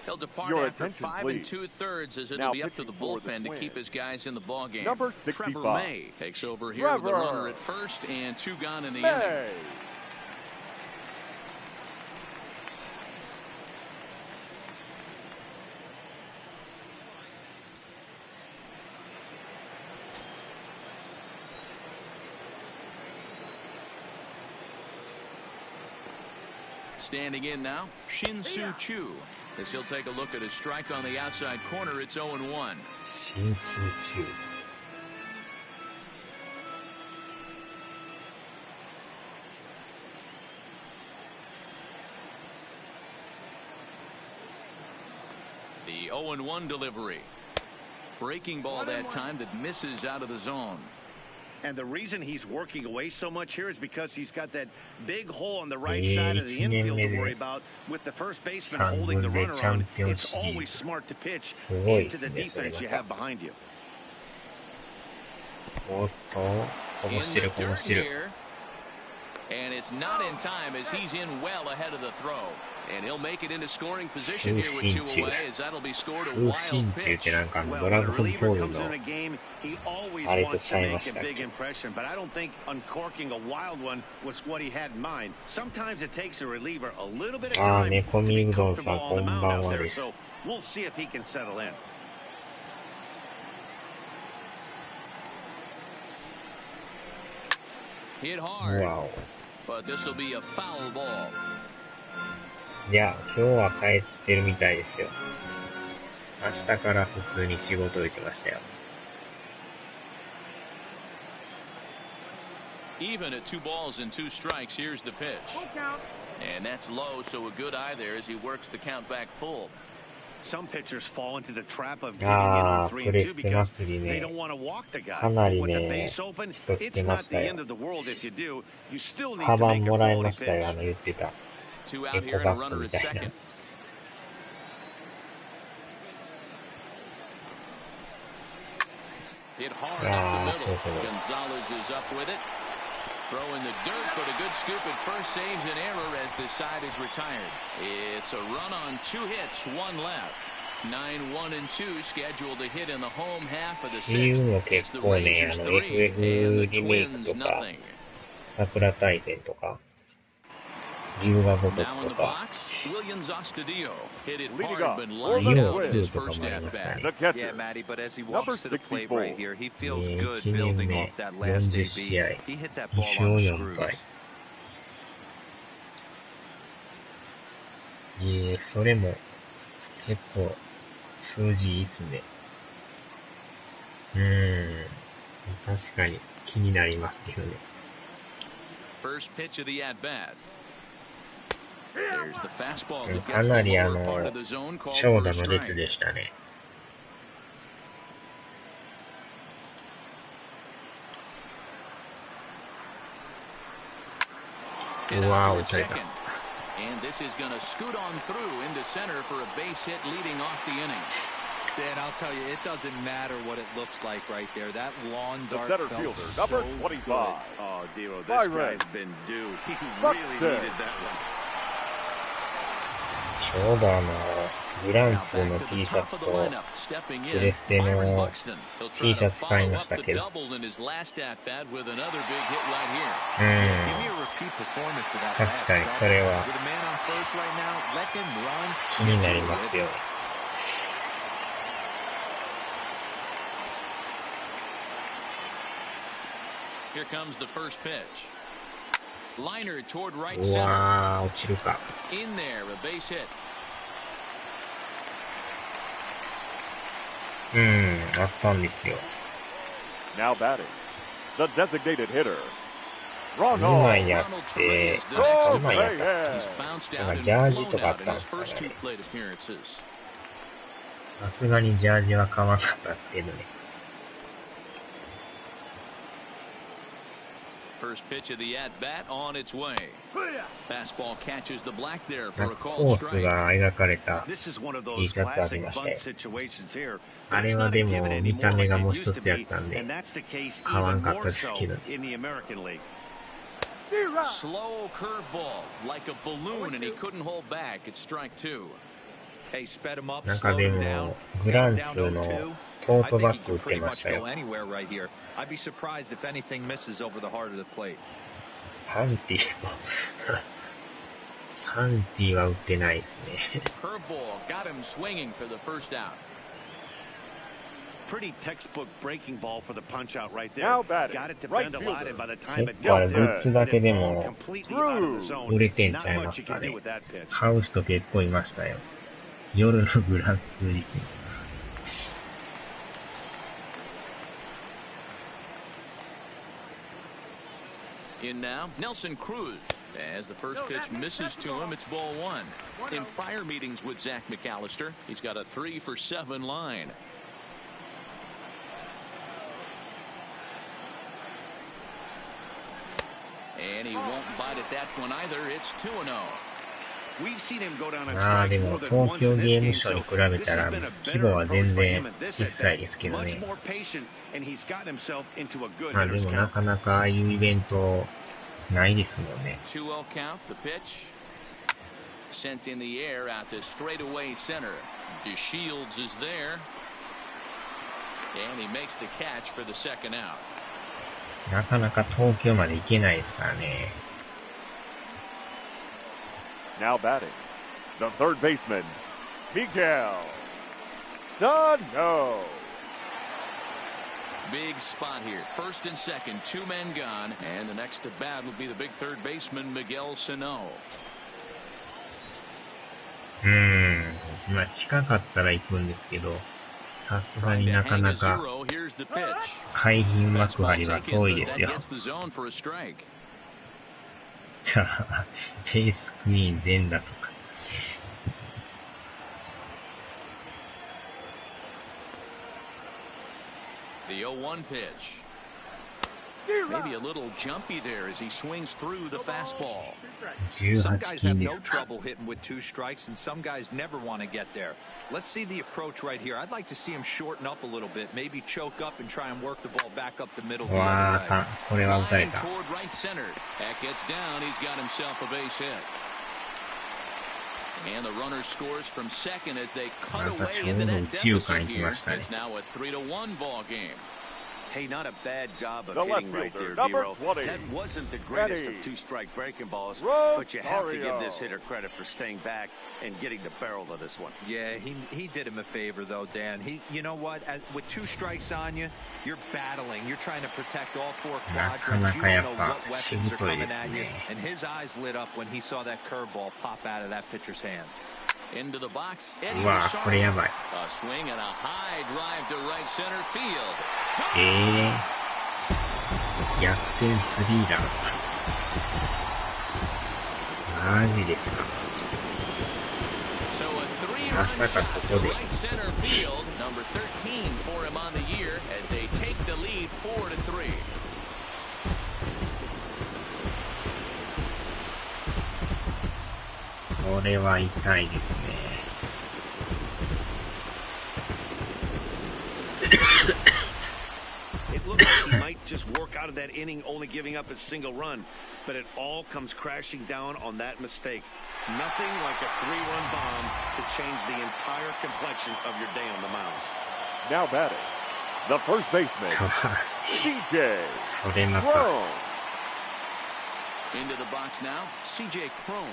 He'll depart Your after attention, 5 please. 2/3 as it'll Now be up to the pitching for the bullpen to keep Twins. his guys in the ballgame. Number Trevor 65. May takes over here with a Trevor runner at first and 2 gone in the inning. May. Standing in now, Shin-Soo Choo. As he'll take a look at a strike on the outside corner, it's 0-1. 新通中。The 0-1 delivery. Breaking ball that time that misses out of the zone. And the reason he's working away so much here is because he's got that big hole on the right side of the infield to worry about. With the first baseman holding the runner on, it's always smart to pitch into the defense you have behind you. おっと、こぼしてるこぼしてる。 And it's not in time as he's in well ahead of the throw. And he'll make it into scoring position here with 2 away as that'll be scored a wild pitch. Well, when a reliever comes in a game, he always wants to make a big impression. But I don't think uncorking a wild one was what he had in mind. Sometimes it takes a reliever a little bit of time to be comfortable on the mound out there. So we'll see if he can settle in. Hit hard. Wow. But this will be a foul ball. いや、今日は帰ってるみたいですよ。明日から普通に仕事行きましたよ。Even at 2 balls and 2 strikes, here's the pitch. And that's low, so a good eye there as he works the count back full. Some pitchers fall into the trap of getting in on 3 and 2 because they don't want to walk the guy. But with the base open, it's not the end of the world if you do. You still need to make a quality pitch. 2 out here and a runner at second. Hit hard up the middle. Gonzalez is up with it. Throw in the dirt, but a good scoop at first saves an error as this side is retired. It's a run on 2 hits, 1 left. 9-1 and 2 scheduled to hit in the home half of the 6th. It's the Rangers 3 and the Twins nothing. 桜大戦とか、龍が如く Now in と the か、 box, Williams Astudillo hit it Leading hard, off, but Williams lined out Astudillo his to first come at on bat. The catcher, Yeah, Matty, but as he number walks to the plate 64. right here, he feels 1 good 年 building 目 off that last 40 AB. 試合、 He hit that 2 ball 勝 on the 4 screws. 敗。それも結構数字いいっすね。確かに気になりますけどね。First pitch of the at bat. There's the fastball that か gets な the り lower part of the zone called 長 for 蛇 a の列 strike. でしたね。うわー、打たれた。 And this is going to scoot on through into center for a base hit leading off the inning. Dan, I'll tell you, it doesn't matter what it looks like right there. That lawn the dart center felt fielder, so number good. 25. Oh, Dero, this Byron. guy's been due. He Buck really Day. needed that one. ちょうどブランツの T シャツとプレステの T シャツ買いましたけど。Give me a repeat performance of that 確かに last それは With a man on first right now, let him run. 気になりますよ。Here comes the first pitch. Liner toward right う center. わー、落ちるか。 In there, a base hit. あったんですよ。 Now batting, the designated hitter, 2 Ronald. 枚やって、Oh, 2枚やっ man. た。 He's bounced out and ジャージ flown とかあっ out in たん his ですか first 2 ね。 plate appearances. さすがにジャージは買わなかったですけどね。 First pitch of the at bat on its way. Fastball catches the black there な for ん a かコ called ース strike. が描かれた This is one of T those シャツあり classic ました bunt よ。 situations here. あ But れ it's は not で a も given 見 anymore た目が like もう it 一 used to つやっ be, たんで and that's the case 買わ even んかっ more たです so けど。 in the American League. Slow curveball like a balloon, and he couldn't hold back. It's strike 2. Hey, sped him up, なんか slowed で him も down. グラン Down ツの 0-2. トー I ト think バ he ッグ打 can って pretty まし much た go よ。 anywhere right here. I'd be surprised if anything misses over the heart of the plate. ハンティもハンティは打ってないですね。 Curveball got him swinging for the first out. pretty textbook breaking ball for the punch out right there. Now batting, Got it to right bend a lot, fielder. and by the time it 結構あれ got グ there, ッズだけ it で had も fallen completely out of the 売れ zone. てんちゃい Not ま much す you か can do ね。 with that pitch. 買う人結構いましたよ。夜のグランツーリスモ。In now, Nelson Cruz. As the first pitch misses to him, it's ball one. In prior meetings with Zach McAllister, he's got a 3 for 7 line. And he won't bite at that one either. It's 2-0. We've seen him go down on まあで strikes も more than 東 once 京 in ゲ this ーム game, ショーに so 比べ this た has ら been a 規模 better は全 approach by 然 him at this 小 at さい bat. ですけど Much ね。 more patient, and he's got himself into a good まあで hitter's もな count. かなかああいうイベントないですもんね。 2-0 count, the pitch. Sent in the air out to straightaway center. DeShields is there. And he makes the catch for the second out. なかなか東京まで行けないですからね。Now batting, the third baseman, Miguel Sano. Big spot here. First and second, 2 men gone. And the next to bat will be the big third baseman, Miguel Sano. まあ近かったら行くんですけど、さすが Trying に to なか hang な a か zero. Here's the pitch. 海浜幕 Fastball 張は taken, 遠い but です that よ。 gets the zone for a strike. レースクイーン全だとか。The 0-1 pitch. Maybe a little jumpy there as he swings through the fastball. Some 18 guys 金 have で no すか。 trouble hitting with 2 strikes, and some guys never want to get there. Let's see the approach right here. I'd like to see him shorten up a little bit, maybe choke up and try and work the ball back up the middle. The わ other ー way. これは打たれ Line た。 toward right center. That gets down. He's got himself a base hit. And the runner scores from second as they cut また away ちょう into ど that 右中 deficit 間行き here. ましたね。 It's now a 3-1 ball game. Hey, not a bad job of The left hitting right fielder, there, number D-Row. 20. That wasn't the greatest Ready. of 2-strike breaking balls, Rosario. but you have to give this hitter credit for staying back and getting the barrel of this one. Yeah, he did him a favor though, Dan. You know what? With 2 strikes on you, you're battling. You're trying to protect all 4 quadrants. You don't know what weapons are coming at you. And his eyes lit up when he saw that curveball pop out of that pitcher's hand. Into the box. Eddie うわーこれやばい。 A swing and a high drive to right center field. 逆転スリーラン。マジですか。 So a 3-run まさか shot こ to こで。 right center field. Number 13 for him on the year as they take the lead 4-3. これは痛いですね。It looked like he might just work out of that inning, only giving up a single run, but it all comes crashing down on that mistake. Nothing like a 3-run bomb to change the entire complexion of your day on the mound. Now batting, the first baseman, CJ それまた。 Crone. Into the box now, CJ Crone.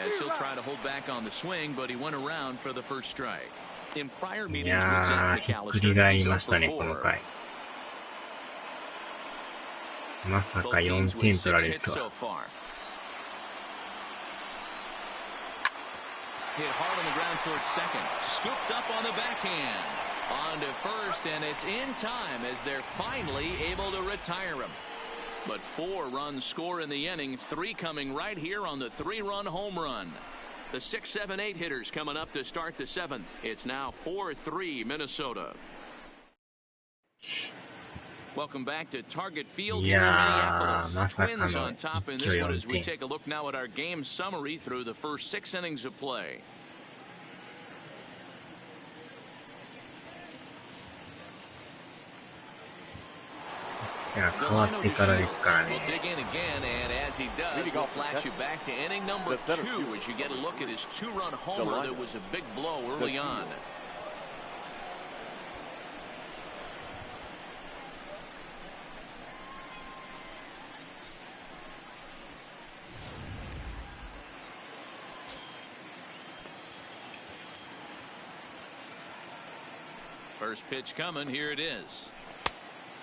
As he'll try to hold back on the swing, but he went around for the first strike. In prior い meetings with や Zach ー、ひっく McAllister, り返 he's りま 0 したね、 for この 4. 回。まさか Both 4 teams 点 with 取ら 6 れる hits と so は。 far. Hit hard on the ground towards second. Scooped up on the backhand. On to first, and it's in time as they're finally able to retire him. But 4 runs score in the inning, 3 coming right here on the 3-run home run. The 6, 7, 8 hitters coming up to start the 7th. It's now 4-3 Minnesota. Welcome back to Target Field here in Minneapolis. まさかの Twins on top in 一 this 挙 one 4 as we 点。 take a look now at our game summary through the first 6 innings of play. いや、変わってからですから We'll ね。 dig in again, and as he does, we'll flash you back to inning number 2 as you get a look at his 2-run homer that was a big blow early on. First pitch coming. Here it is.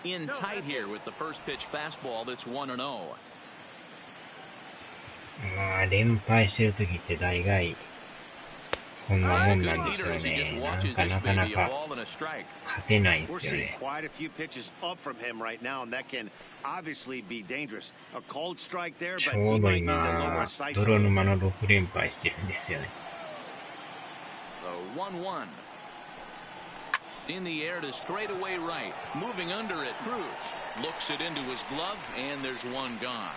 In tight here with the first pitch fastball that's 1-0. まあ、連敗してる時って大概、こんなもんなんですよね。なかなか勝てないんですよね。quite a few pitches up from him right now, and that can obviously be dangerous. A cold strike there, ち but ょ he うど might need to 今 lower sights. 泥沼の6連敗してるんですよね。The 1-1. In the air to straightaway right. Moving under it, Cruz. Looks it into his glove, and there's one gone.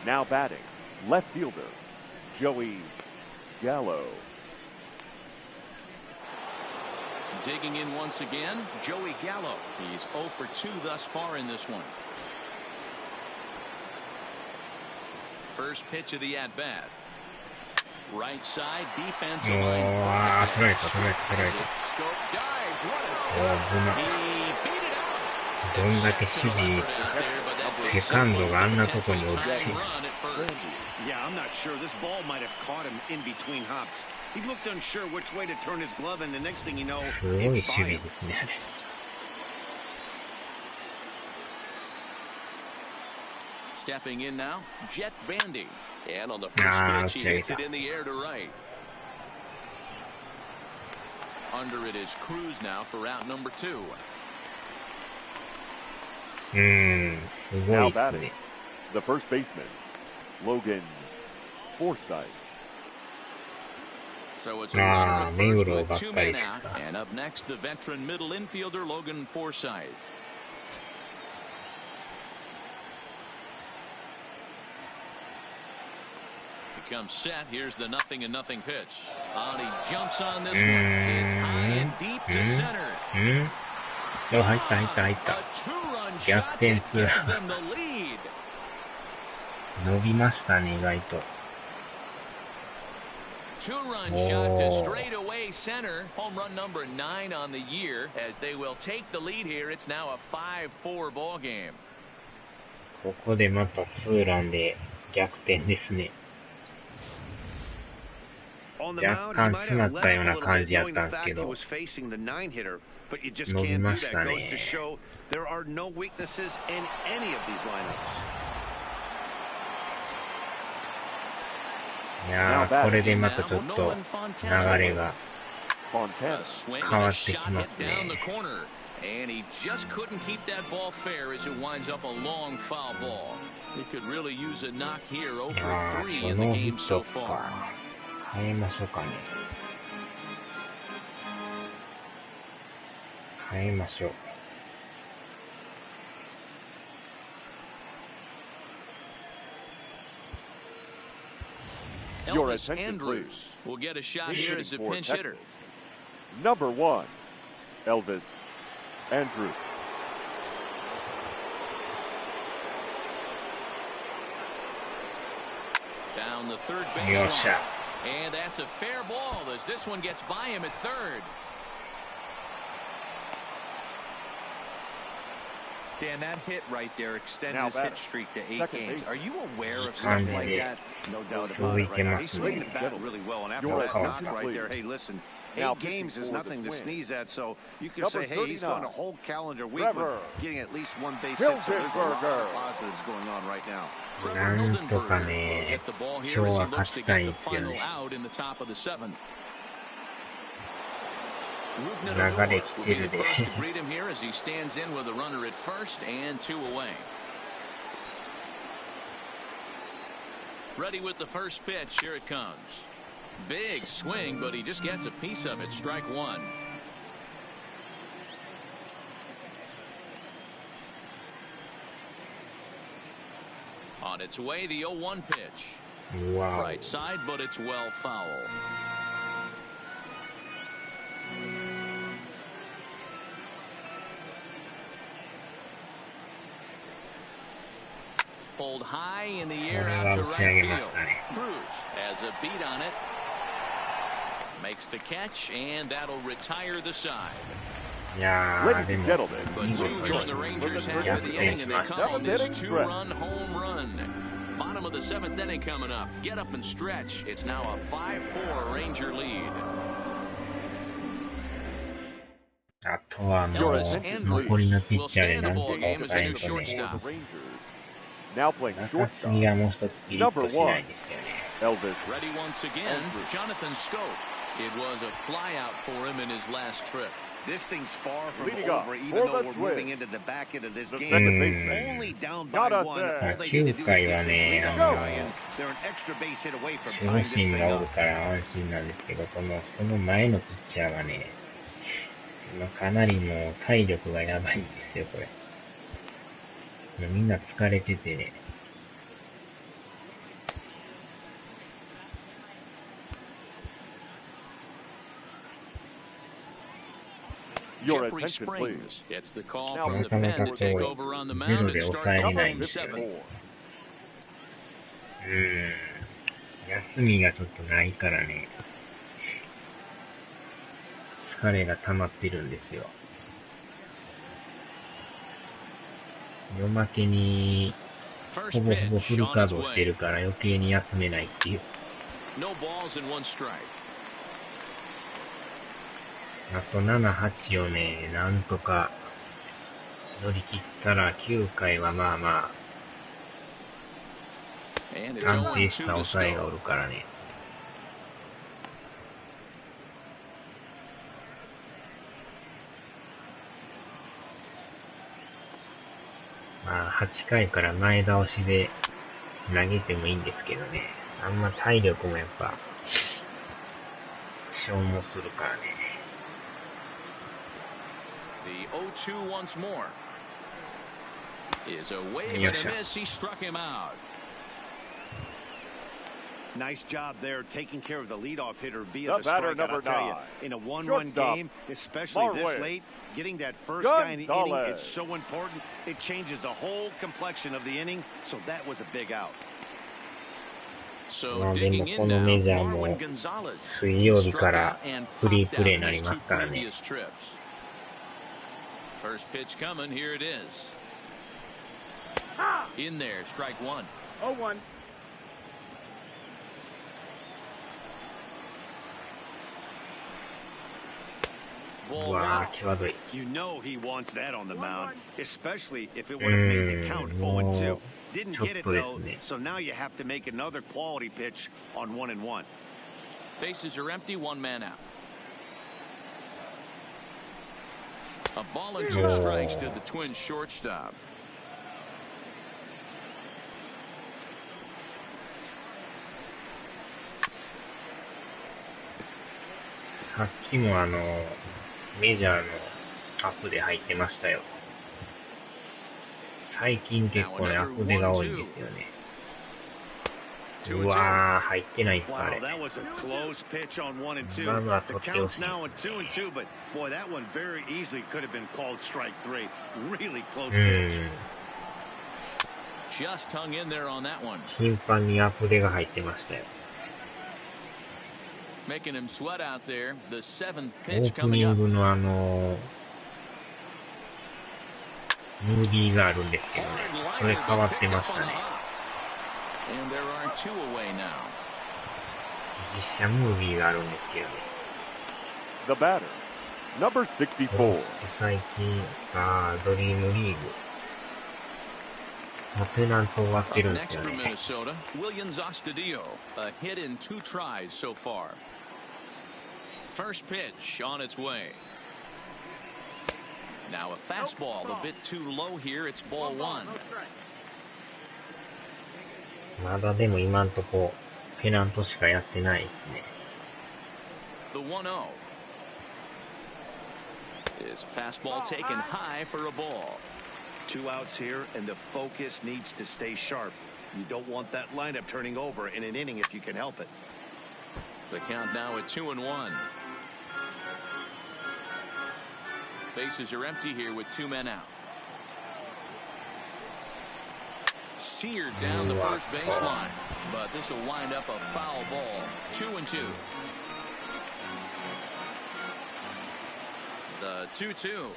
Now batting, left fielder, Joey Gallo. Digging in once again, Joey Gallo. He's 0 for 2 thus far in this one. First pitch of the at-bat. Right side defense. もう、あー、取られた。Scope dives. What a stop. He beat it out. どんだけ守備、セカンドがあんなとこに置いて。Yeah, I'm not sure. This ball might have caught him in between hops. He looked unsure which way to turn his glove, and the next thing you know, すごい守 it's by 備 him. ですね、あれ。Stepping in now, Jet Bandy. And on the first pitch, he hits it in the air to right. Under it is Cruz now for out number 2. すご Now いです batting, ね。 the first baseman, Logan Forsythe. So it's a runner at first with ばっ 2 かり men で out. した。 And up next, the veteran middle infielder, Logan Forsythe. Becomes set. Here's the 0-0 pitch. And he jumps on this one. It's high and deep to center. 入った。 A 2-run 逆 shot 転 that ツー gives ラ them the lead. ン。伸びましたね、意外と。Two-run shot to straightaway center. Home run number 9 on the year. As they will take the lead here, it's now a 5-4 ball game. ここでまたツーランで逆転ですね。 On the 若 mound, 干 he might 詰ま have ったよ left う a な little 感 bit じやっ knowing たん the ですけ fact he ど、 was facing the 9-hitter, but you just 伸び can't ま do し that. た Goes ね。 to show there are no weaknesses in any of these lineups. いやー、これでまたちょっと流れが Fontana. A swing 変 and わ a ってき shot ま hit す down the ね。 corner. And he just couldn't keep that ball fair as it winds up a long foul ball. He could really use a knock here. 0 for あ 3 ー、 in こ the のヒ game ット so っす far. か。変えましょうかね。変えましょう。Your Elvis attention, Andrews will get a shot here as a For pinch Texas. hitter. Number 1, Elvis Andrews. Down the third よ base っしゃ。 line. And that's a fair ball as this one gets by him at third. Dan, that hit right there extends Now his batter. hit streak to 8 Second games. base. Are you aware of いい something 感 like じで that? No doubt 続 about い it て right now. ま He す swung ね the。bat really well, and after Your that knock attention, right there, please. hey, listen, Now 8 games is pitching for nothing the to Twins. sneeze at, so you can Number say, hey, he's gone a 39. whole calendar week Trevor with getting at least one base hit, so there's a lot Hilgenberger. of positives going on right now. なんとか will ね、 get the ball 今 here 日 as は he 勝 looks ち to たい get ん the ですよ final ね。 out in the top of the 7th. 流れ来 Will て be る the で。 first to greet him here as he stands in with a runner at first and 2 away. Ready with the first pitch. Here it comes. Big swing, but he just gets a piece of it. Strike 1. On its way, the 0-1 pitch. うわ Right side, but it's well foul. Pulled high in the こ air れ out は to 打ち上 right げま field. したね。 Cruz has a beat on it. Makes the catch, and that'll retire the side. いやー、 Ladies で and も、 gentlemen, But 見 2 事 here in the に Rangers half of逆 the 転 inning, し and they まし come た。 on this Seventh inning 2-run home run. Bottom of the 7th inning coming up. Get up and stretch. It's now a 5-4 Ranger lead. とはもう、残りのピッチャーでなんとか抑えんとね、 for the Rangers. Now playing 中継ぎがもう一つピリッとしないんですよね。 Elvis. Ready once again, Jonathan Scope. It was a flyout for him in his last trip. This thing's far from Leading up over, even for though the we're moving into the back end of this The game. second baseman. Only down by Jonathan. one. All they need to do is get this lead on the guy, and they're an extra base hit away from 守護 tying this 神 thing がお up. るから安心なんですけど、その前のピッチャーはね、かなりもう体力がやばいんですよ、これ。みんな疲れててね。Your Jeffrey attention, please. Springs gets the call Now from the we're pen to take going over on the zero mound and de start抑えれ Number ないんですよね。 54. 休みがちょっとないからね、疲れが溜まってるんですよ。夜負けに、First ほぼほぼ pitch フル on カー its ドをして way. るから余計に休めないっていう。No balls and one strike. あと7、8をね、なんとか乗り切ったら9回はまあま And it's あ安 0-2 定した to 抑えがお Scope. るからね。まあ8回から前倒しで投げてもいいんですけどね。あんま体力もやっぱ消耗するからね。The 0-2 once more. Is a wave and Yes, a sir. miss. He struck him out. Nice job there taking care of the leadoff hitter via The the batter, strikeout. I'll number tell you, 9. in a one-run Shortstop, game, especially this Marwin. late, getting that first guy in the inning, Gonzalez. it's so important. It changes the whole complexion of the inning, so that was a big out. So まあでも digging こ in のメ now, ジャー Marwin も Gonzalez. 水曜日 Struck か out ら and フリー popped プレー out にな his りま two すからね。 previous trips. First pitch coming. Here it is. In there, strike one. 0-1. う Ball わ one. ぁ、際どい。 You know he wants that on the mound, especially if it would have made the count 0-2. Didn't get it though, so now you have to make another quality pitch on 1-1. Bases are empty. One man out. A ball and two strikes to the Twins shortstop. さっきもメジャーのアップで入ってましたよ。最近結構ね、アップデが多いんですよね。うわぁ、入ってないんすか、あ Wow, れ。 that was a close pitch on 1 and 2. Well, The that's count's okay. now at 2 and 2, but boy, that one very easily could have been called strike 3. Really close う pitch. ん。 Just hung in there on that one. 頻繁にアップデが入ってましたよ。 Making him sweat out there. The seventh オ pitch ープ coming ニン up. グのムービーがあるんですけどね。それ変わってましたね。 And there are two away now. 実写ムービーがあるんですけどね。 The batter, number 64. 最近、ドリームリーグ。もうペナント終わって Up るんです next よ for ね。 Minnesota, Williams Astudillo. A hit in 2 tries so far. First pitch on its way. Now a fastball a bit too low here. It's ball 1. まだでも今んとこ、ペナントしかやってないですね。 The 1-0 is a fastball taken high for a ball. 2 outs here, and the focus needs to stay sharp. You don't want that lineup turning over in an inning if you can help it. The count now at 2-1. Bases are empty here with 2 men out. Seared down the first baseline, but this will wind up a foul ball. 2-2. The 2-2.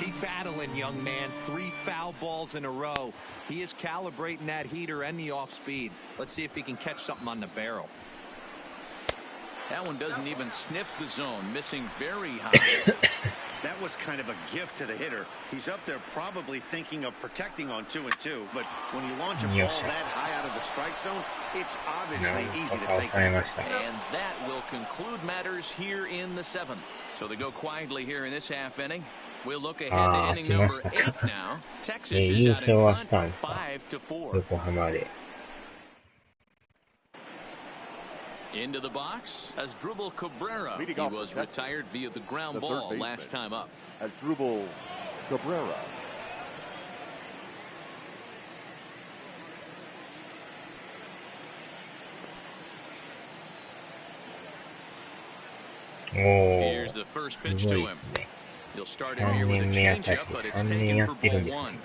Keep battling, young man. 3 foul balls in a row. He is calibrating that heater and the off speed. Let's see if he can catch something on the barrel. That one doesn't even sniff the zone, missing very high. That was kind of a gift to the hitter. He's up there probably thinking of protecting on 2-2, but when you launch a ball that high out of the strike zone, it's obviously easy to take. And that will conclude matters here in the 7th. So they go quietly here in this half inning. We'll look ahead to inning number 8 now. Texas is out in front 5-4. Into the box as Drupal Cabrera. He was retired via the ground ball last time up. As Drupal Cabrera. Here's the first pitch to him. He'll start him here with a changeup, but it's taken for ball 1.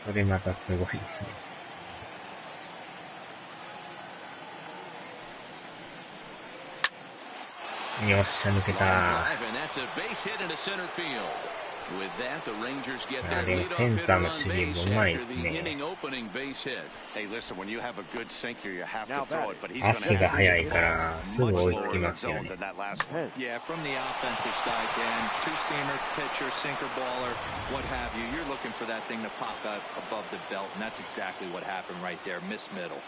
それまたすごいですね。よっしゃ、抜けた。センターの守備もうまいですね。足が速いからすぐ追いつきますよね。Yeah, from the offensive side, Dan, two-seamer, pitcher, sinker baller, what have you. You're looking for that thing to pop out above the belt, and that's exactly what happened right there. Miss middle.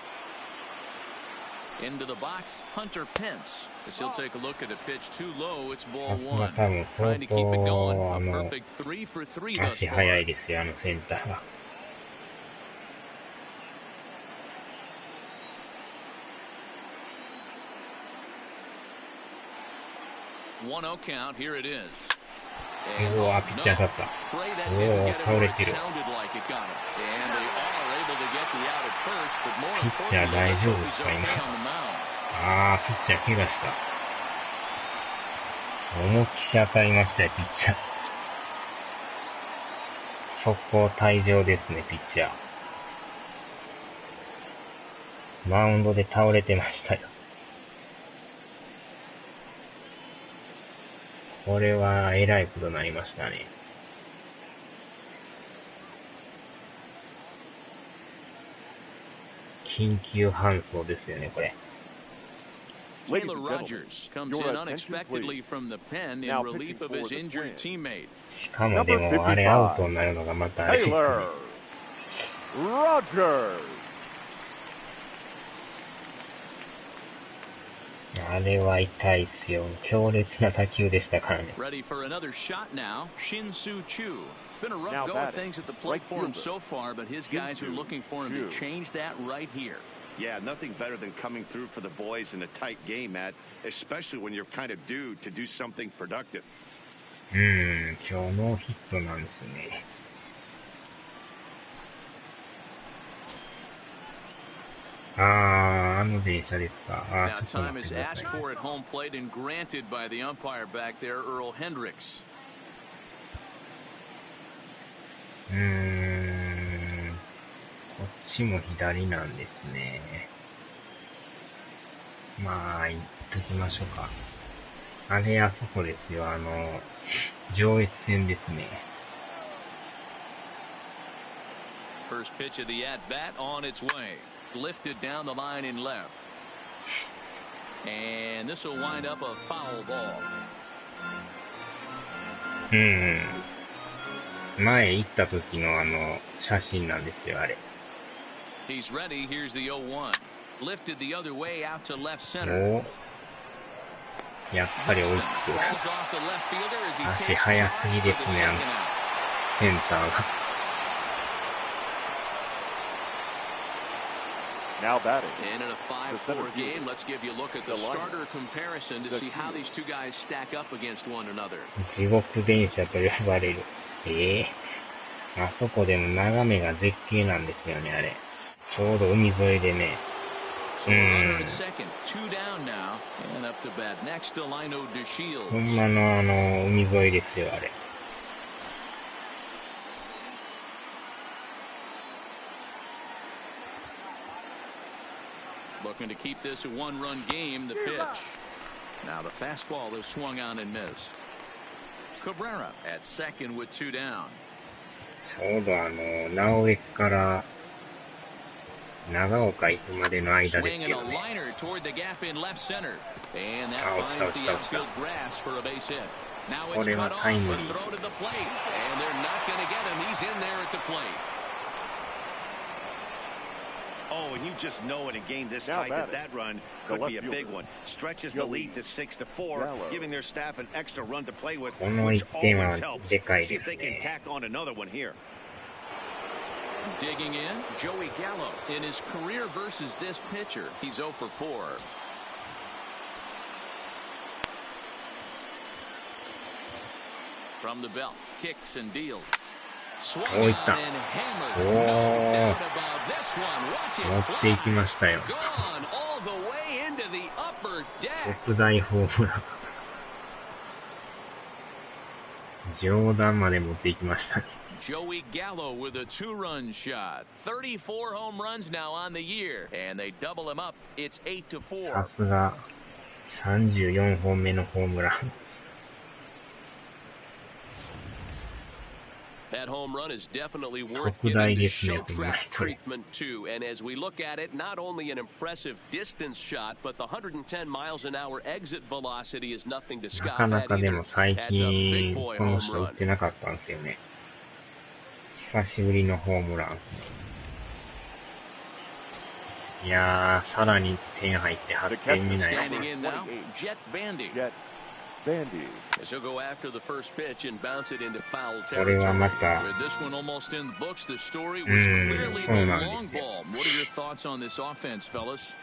Into the box, Hunter Pence. As he'll take a look at a pitch too low, it's ball 1. Trying to keep it going. A perfect 3 for 3 thus far. 足速いですよ、センターは。1-0 count. Here it is. うわ、ピッチャーだった。おお、倒れてる。ピッチャー大丈夫ですか、今。ああ、ピッチャー怪我した。思いっきし当たりましたよ、ピッチャー。速攻退場ですね、ピッチャー。マウンドで倒れてましたよ。これはえらいことになりましたね。緊急搬送ですよね、これ。Taylor Rogers comes in unexpectedly from the pen in relief of his injured teammate. しかもでもあれアウトになるのがまたあれですね。あれは痛いっすよ。強烈な打球でしたからね。Ready for another shot now. Shin-Soo Choo. It's been a rough go of things at the plate for him so far, but his guys are looking for him to change that right here. Yeah, nothing better than coming through for the boys in a tight game, Matt, especially when you're kind of due to do something productive. 今日ノーヒットなんですね。あの電車ですか。Now time is asked for at home plate and granted by the umpire back there, Earl Hendricks. こっちも左なんですね。まあ、行っときましょうか。あれ、あそこですよ。上越線ですね。First pitch of the at-bat on its way. Lifted down the line in left. And this will wind up a foul ball. 前行った時の写真なんですよ、あれ。He's ready. Here's the 0-1. Lifted the other way out to left center. やっぱり追いつく。足速すぎですね、センターが。Now batting. And in a 5-4 game, let's give you a look at the starter comparison to see how these two guys stack up against one another. 地獄電車と呼ばれる。あそこでも眺めが絶景なんですよね、あれ。ちょうど海沿いでね。ほんまの海沿いですよ、あれ。Looking to keep this a one-run game, the pitch. Now the fastball is swung on and missed. Cabrera at second with 2 down. ちょうど直江から長岡行くまでの間です Swing け and ど a ね。 liner toward the gap in left center. And that Ouch, finds the ouch, ouch, outfield grass for a base hit. Now it's これは cut off, タイム a リー。 throw to the plate. And they're not going to get him. He's in there at the plate. Oh, and you just know in a game this Now tight batting, that run the could left be a big fielder, one. Stretches the Joey lead to 6-4, Gallo. giving their staff an extra run to play with, この which 1点 always は helps. でかい See で if す they can ね。 tack on another one here. Digging in, Joey Gallo. In his career versus this pitcher, he's 0 for 4. From the belt, kicks and deals. Swung on おい and った。 hammered. お No ー。 doubt about this one. Watch 持 it っていき fly. ましたよ。 Gone all the way into the upper deck. 特大ホームラン。上段まで持っていきましたね。Joey Gallo with a 2-run shot. 34 home runs now on the year. And they double him up. It's 8 to 4. さすが、34本目のホームラン。That home run is definitely worth 特大 giving the ですね、 show ほんまに track これ。 treatment to. And as we look at it, not only an impressive distance shot, but the 110 miles an hour exit velocity is nothing to な scoff か at なかで either. も最 That's a big 近、 boy この home 人打っ run. てなかったんですよね。久しぶりのホームラン。いやー、さらに点入って8点目ない。 Standing in now, Jet Bandy. Jet Bandy. So go after the first pitch and bounce it into foul これはま territory. た、 With this one almost in the books, the story was clearly the そうなんですよ。 long ball. What are your thoughts on this offense, fellas?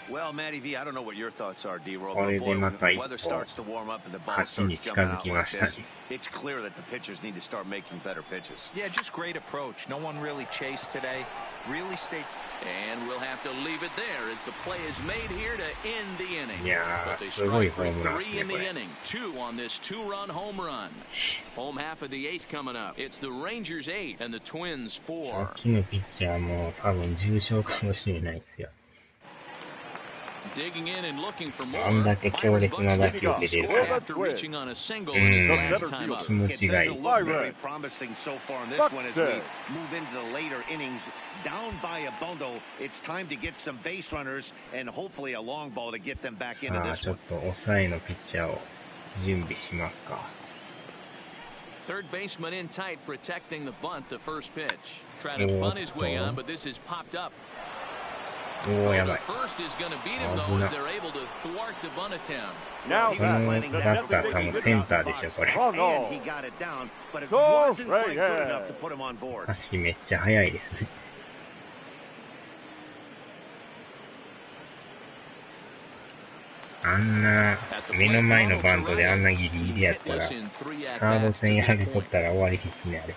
Well, Matty V, I don't know what your thoughts are, D-Roll, こ but れで boy, ま when た the 一 weather 歩 starts to warm up and the ball 8に starts 近 jumping づ out き like ました this, ね。 it's clear that the pitchers need to start making better pitches. Yeah, just great approach. No one really chased today. Really stayed. And we'll have to leave it there as the play is made here to end the inning. いや But they ー、すごい strike ホ for ームランです 3 ね、 in こ the れ。 inning. 2 on this 2-run home run. Home half of the 8th coming up. It's the Rangers 8 and the Twins さ 4. っきのピッチャーも多分重症かもしれないですよ。Digging in and looking for more. あんだけ強烈な打球出てるか Scored ら。 after reaching on a single in his last time up. 気持 It ちがいい doesn't。look very Right. promising so far in this Buck one as said. we move into the later innings. Down by a bundle, it's time to get some base runners and hopefully a long ball to get them back into さあ、 this ちょっ one. と抑えのピッチャーを準備しますか。 Third baseman in tight, protecting the bunt, the first pitch. Trying to bunt his way on, but this is popped up. おー、やば The い。 first is going to beat him, though, as they're able to thwart the bunt attempt. Now He こ was の batting, planning the バ that ッター多 designated 分センターでしょ、 box, これ。 Oh, and no. he got it down, but it Go wasn't quite right good ahead. enough to put him on board. 足めっちゃ速いですね。あんな、目の前のバントであんなギリギリやったら、サード戦やで取ったら終わりですね、あれ。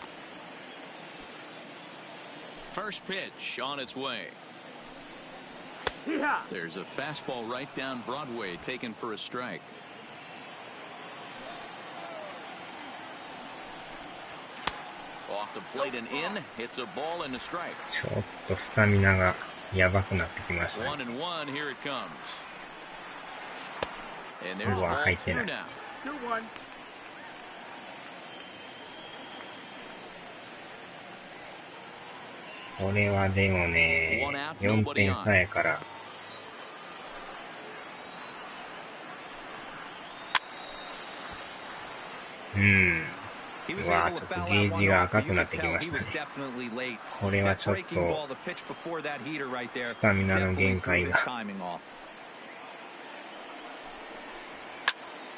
First pitch on its way. Yeah. There's a fastball right down Broadway, taken for a strike. Off the plate and in, hits a ball and a strike. ちょっとスタミナがやばくなってきましたね。 1-1, here it comes. And there's うわ、 ball 入って 2 ない。 now. 2-1. これはでもね、4点差やから。He was うわ able to ちょっと foul ゲ that ー one ジが off, 赤 but く you な could ってき tell ま he した was ね。 definitely late. これは That ちょっ breaking と ball, the pitch before that heater right there, スタミナの definitely 限 threw 界 his が。 timing off.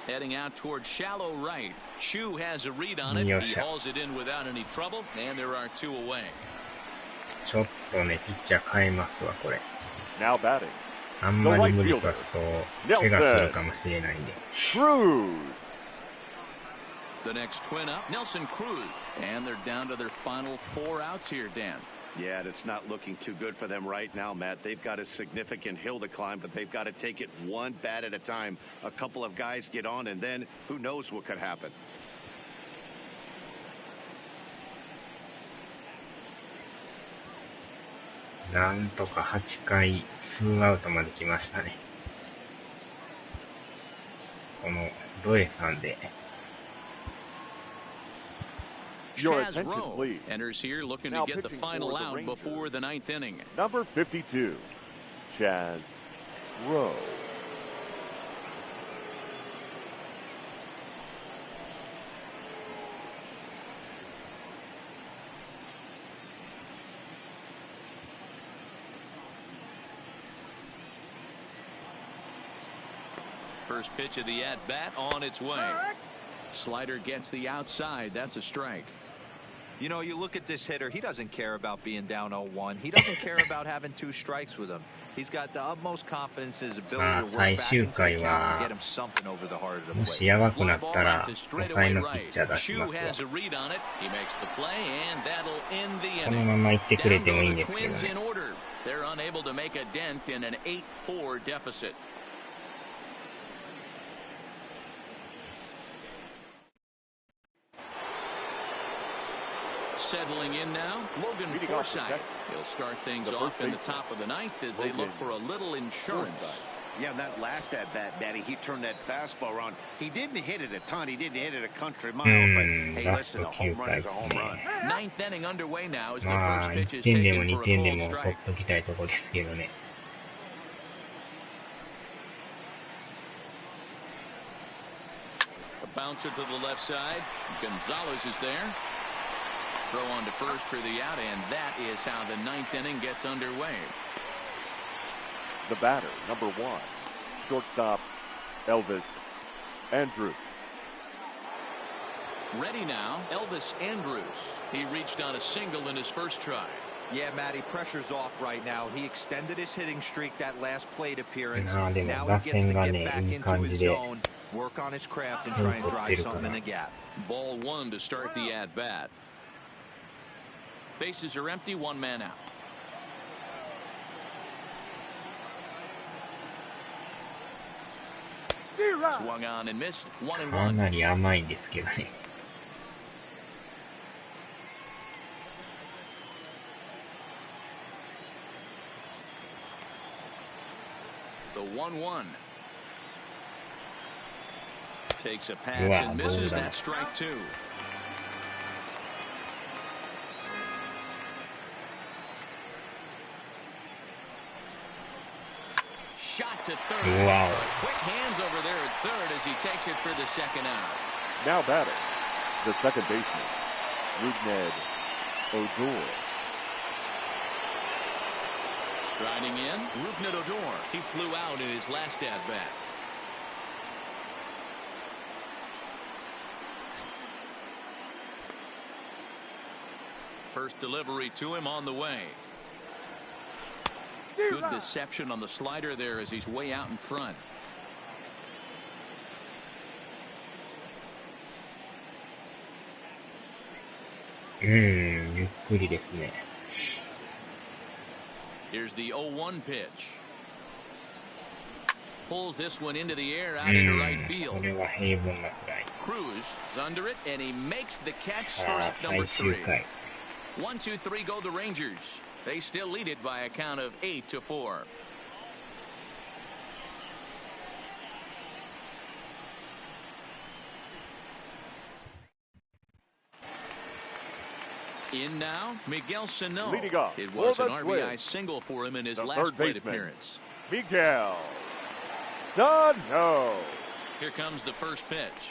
Heading out towards shallow right. Chu has a read on it. Yo, He shot. hauls it in without any trouble, and there are 2 away. ちょっとね、ピッチャー変えますわ、これ。 Now batting. あんまり無理さすと、怪我するかもしれないんで。 Cruz. The next twin up, Nelson Cruz. And they're down to their final 4 outs here, Dan. Yeah, it's not looking too good for them right now, Matt. They've got a significant hill to climb, but they've got to take it one bat at a time. A couple of guys get on, and then who knows what could happen. なんとか8回、2アウトまで来ましたね。この、ドエさんで。Your Chaz attention, Rowe please. enters here looking Now to get the pitching final for the out Rangers. before the 9th inning. Number 52, Chaz Rowe. First pitch of the at-bat on its way. Slider gets the outside. That's a strike. You know, you look at this hitter, he doesn't care about being down 0-1. He doesn't care about having 2 strikes with him. He's got the utmost confidence in his ability to work back into the count and get him something over the heart of the も plate. しやばくなったら、抑えのピッチャー出し Shu ますわ。 has a read on it. He makes the play, and that'll end the この inning. まま行ってくれ Down てもいいん go で the すけど Twins ね。 in order. They're unable to make a dent in an 8-4 deficit. Settling in now, Logan Leading off Forsythe. protect. He'll start things The off first in the baseman, top of the 9th as they Logan look for a little insurance. Forsythe. Yeah, that last at bat, Daddy, he turned that fastball around. He didn't hit it a ton. He didn't hit it a country mile. But hey, listen, a home run is a home run. 9th inning underway now as the ま first あ、 pitch 1 is 点でも taken 2 for a 点で cold も取っ strike. ときたいところですけどね。A bouncer to the left side. Gonzalez is there. Throw on to first for the out, and that is how the 9th inning gets underway. The batter, number 1, shortstop Elvis Andrews. Ready now, Elvis Andrews. He reached on a single in his first try. Yeah, Matty, pressure's off right now. He extended his hitting streak that last plate appearance. でも Now 打 he gets 線 to が get ね、 back いい into 感 his じで zone, work on his craft, and try and drive something in the gap. Ball 1 to start the at-bat. Bases are empty, 1 man out. Swung on and missed, 1-1. かなり甘いんですけどね。The 1-1. Takes a pass Wow, and misses. bold. That strike 2. Shot to third. Wow. Quick hands over there at third as he takes it for the second out. Now batting, the second baseman, Rougned Odor. Striding in, Rougned Odor. He flew out in his last at-bat. First delivery to him on the way. Good deception on the slider there as he's way out in front. Mm, ゆっくりですね。 Here's the 0-1 pitch. Pulls this one into the air out into right こ field. れは平凡なフライ。 Cruz is under it, and he makes the catch for さあ、 out 最 number 終 3. 回。 1, 2, 3 go the Rangers. They still lead it by a count of 8-4. In now, Miguel Sano. Leading off It was for an the RBI Twins, single for him in his the last third plate baseman. appearance. Miguel Sano. Here comes the first pitch.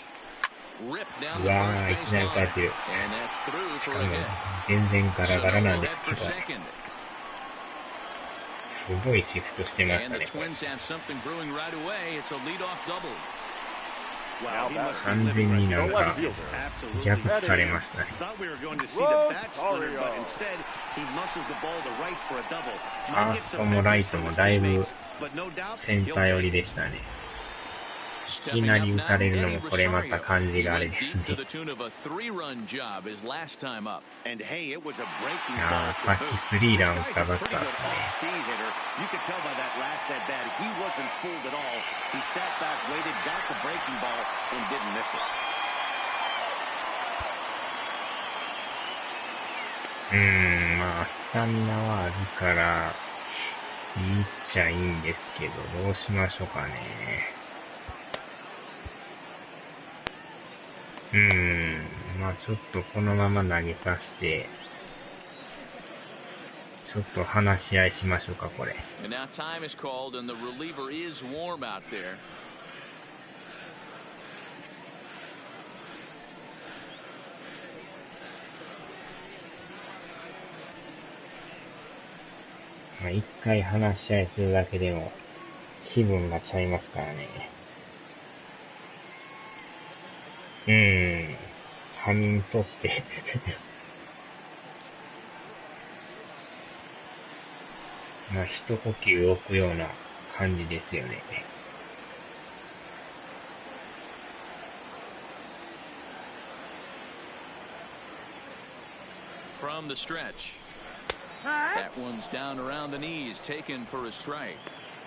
Ripped down う the わ first ー、い base きなり line. 返ってる。 And that's through し for か a も hit. 全然ガラガラ Sano な will んで head す for けど、 second. すごいシフトしてまし And た the ね、これ。 Twins have something brewing right away. It's a leadoff double. Wow, he must be 完 living 全 right に now. なんか、 Absolutely. 逆されましたね。 Thought we were going to see the bat splinter, but instead he muscles the ball to right for a double. フ Might ァー get スト some もライ metrics ト from も his だいぶ teammates, but no doubt セン he'll ター寄 take り it. でしたね。いき Stepping な up り打 now, たれるの Eddie もこれまた Rosario. 感じ He があれ went です deep to ね。 the tune of a 3-run job his last time up. And hey, it was a breaking いや ball ー、さっ to き boot. スリーラン This 打っ guy's た a バッ pretty ター good です off-speed ね。 hitter. You could tell by that last at bat he wasn't fooled at all. He sat back, waited, got the breaking ball, and didn't miss it. まあ、スタミナはあるから、いいっちゃいいんですけど、どうしましょうかね。まあちょっとこのまま投げさせて、ちょっと話し合いしましょうか、これ。And now time is called and the reliever is warm out there. まあ一回話し合いするだけでも気分がちゃいますからね。他人にとってまあ一呼吸置くような感じですよね。From the stretch. That one's down around the knees, taken for a strike.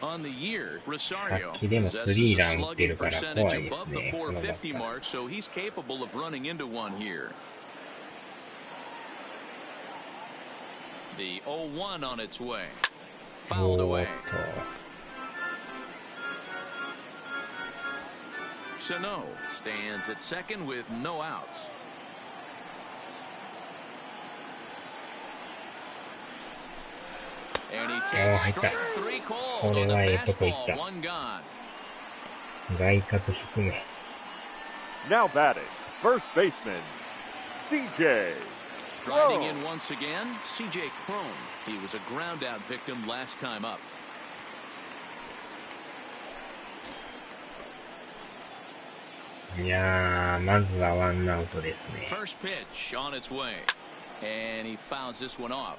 On the year, Rosario possesses a slugging percentage above the 450 mark, so he's capable of running into one here. The 0-1 on its way. Fouled away. Sano stands at second with no outs. And he takes strike three called on the fastball, one gone. Now batting, first baseman, CJ. Striding in once again, CJ Cron. He was a ground out victim last time up. First pitch on its way. And he fouls this one off.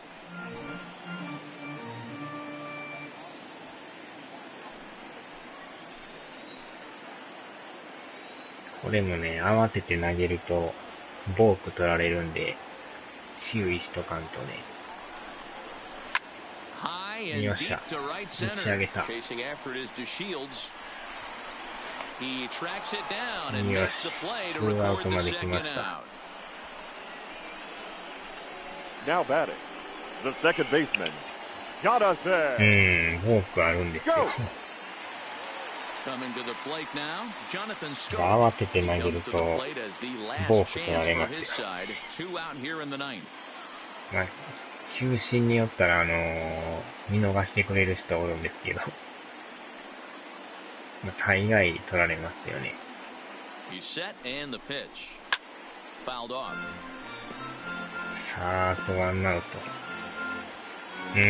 これもね、慌てて投げると、ボーク取られるんで、注意しとかんとね。よっしゃ。打ち上げた。よし。ツーアウトまで来ました。Now batting, the second baseman, Jonathan. ボークあるんですよ。Coming to the plate now, Jonathan 慌てて投げると、ボーク取られますよ。まあ、球審によったら、見逃してくれる人おるんですけど、まあ、大概取られますよね。さあ、あとワンアウト。い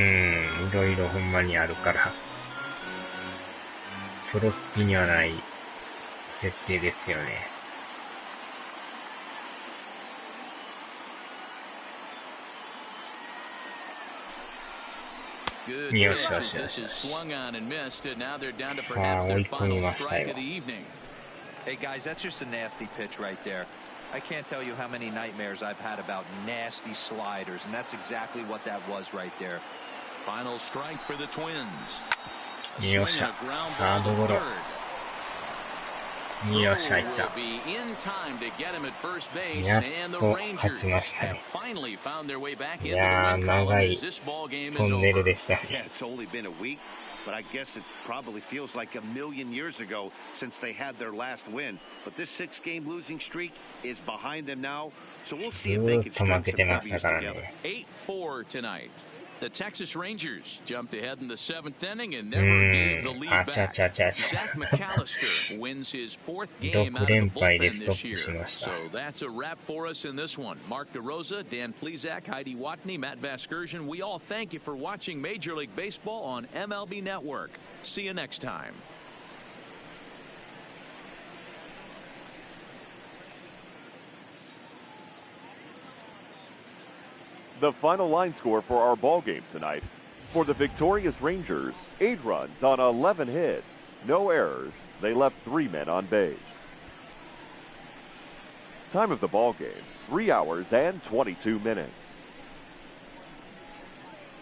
ろいろほんまにあるから、プロ好きにはない設定ですよね。よしよしよしよし。さあ、追い込みましたよ。Hey guys, that's just a nasty pitch right there. I can't tell you how many nightmares I've had about nasty sliders, and that's exactly what that was right there. Final strike for the Twins. よっしゃ。サードゴロ。よっしゃ、いった。やっと勝ちましたね。いやー、長いトンネルでしたね。But I guess it probably feels like a million years ago since they had their last win. But this 6-game losing streak is behind them now. So we'll see if they can string some W's together. 8-4 tonight. The Texas Rangers jumped ahead in the 7th inning and never gave the lead back. Zach McAllister wins his 4th game out of the bullpen this year. So that's a wrap for us in this one. Mark DeRosa, Dan Plesac, Heidi Watney, Matt Vasgersian, we all thank you for watching Major League Baseball on MLB Network. See you next time. The final line score for our ball game tonight. For the victorious Rangers, 8 runs on 11 hits. No errors. They left 3 men on base. Time of the ball game, 3 hours and 22 minutes.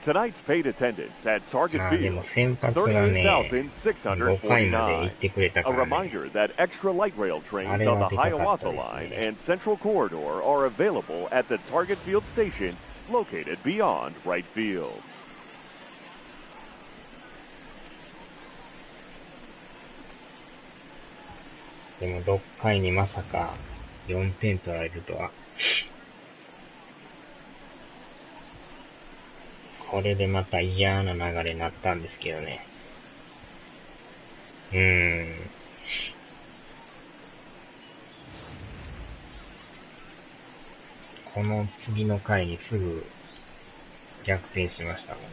Tonight's paid attendance at Target Field, 38,649. A reminder that extra light rail trains on the Hiawatha Line and Central Corridor are available at the Target Field station located beyond right field. でも6回にまさか4点取られるとはこれでまた嫌な流れになったんですけどね。この次の回にすぐ逆転しましたもんね。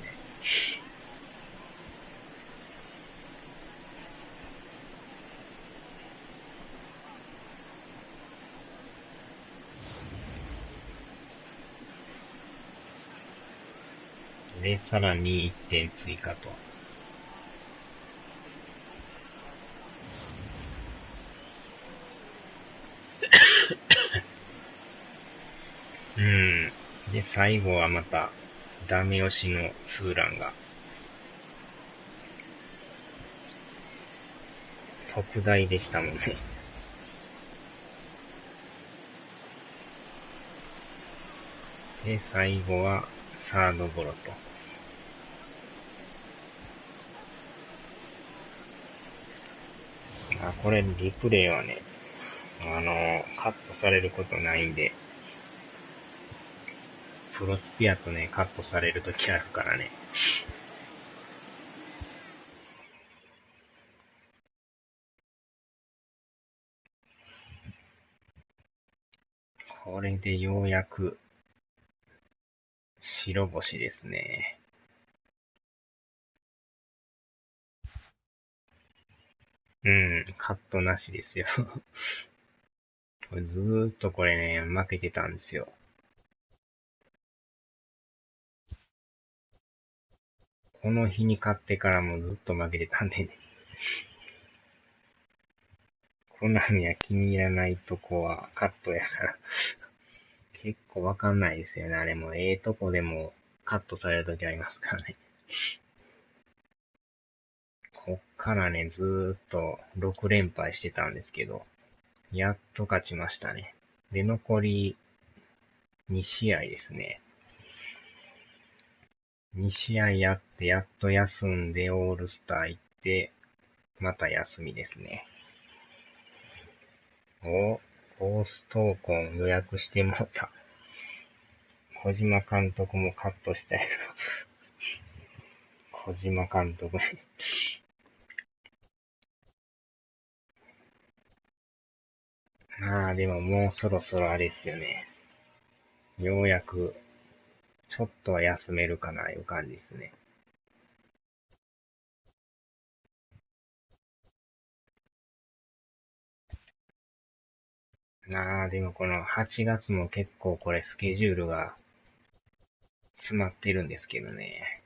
で、さらに1点追加と。で、最後はまた、ダメ押しのツーランが、特大でしたもんね。で、最後は、サードゴロと。これ、リプレイはね、カットされることないんで、プロスピアとね、カットされるときあるからね。これでようやく、白星ですね。カットなしですよ。これずーっとこれね、負けてたんですよ。この日に勝ってからもずっと負けてたんでね。コナミは気に入らないとこはカットやから結構わかんないですよね。あれもとこでもカットされるときありますからね。こっからね、ずーっと6連敗してたんですけど、やっと勝ちましたね。で、残り2試合ですね。2試合やって、やっと休んでオールスター行って、また休みですね。ゴーストーコン予約してもうた。小島監督もカットしたやろ。小島監督ね。でももうそろそろあれですよね。ようやく、ちょっとは休めるかな、いう感じですね。でもこの8月も結構これスケジュールが詰まってるんですけどね。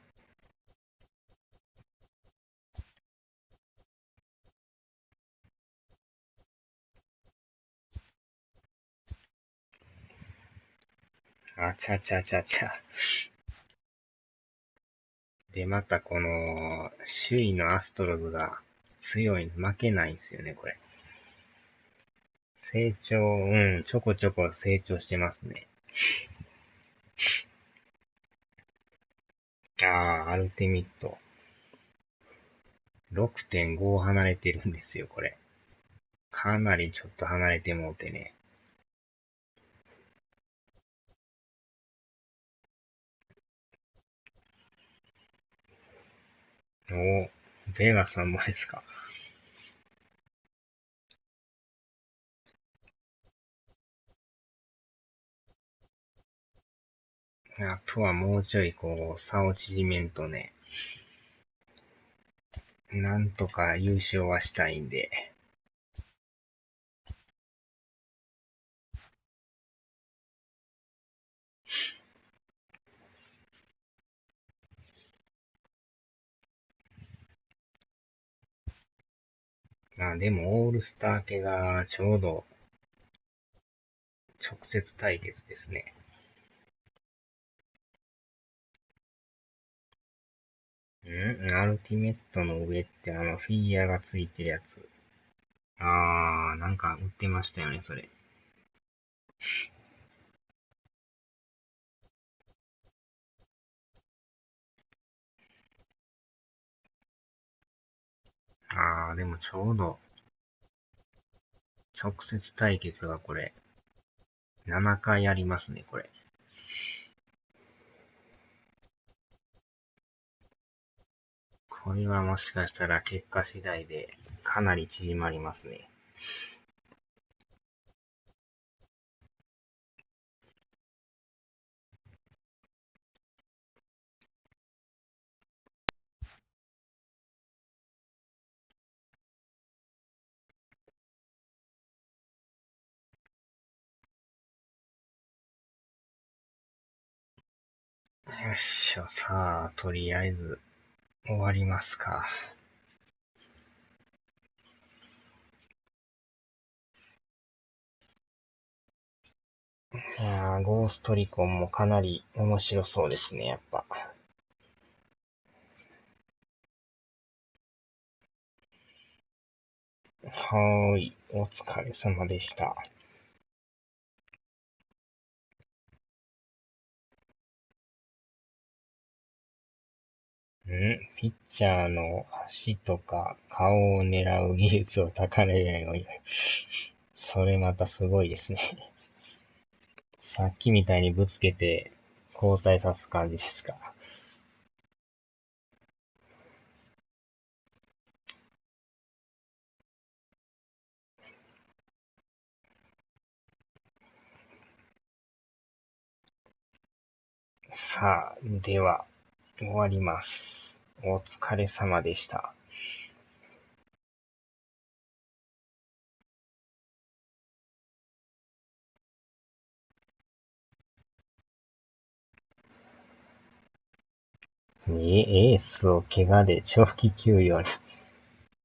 ちゃちゃちゃちゃ。で、またこの、首位のアストロズが強い、負けないんですよね、これ。成長、ちょこちょこ成長してますね。アルティミット。6.5 離れてるんですよ、これ。かなりちょっと離れてもうてね。ベガさんもですか。あとはもうちょいこう、差を縮めんとね、なんとか優勝はしたいんで。でもオールスター明けがちょうど直接対決ですね。アルティメットの上ってフィギュアがついてるやつ。なんか売ってましたよね、それ。でもちょうど、直接対決がこれ、7回ありますね、これ。これはもしかしたら結果次第でかなり縮まりますね。よっしゃ、さあ、とりあえず終わりますか。ゴーストリコンもかなり面白そうですね、やっぱ。はーい、お疲れ様でした。ピッチャーの足とか顔を狙う技術を高めるのに、それまたすごいですね。さっきみたいにぶつけて交代さす感じですか。さあ、では、終わります。お疲れ様でした。エースを怪我で長期休養に。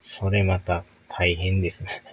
それまた大変ですね。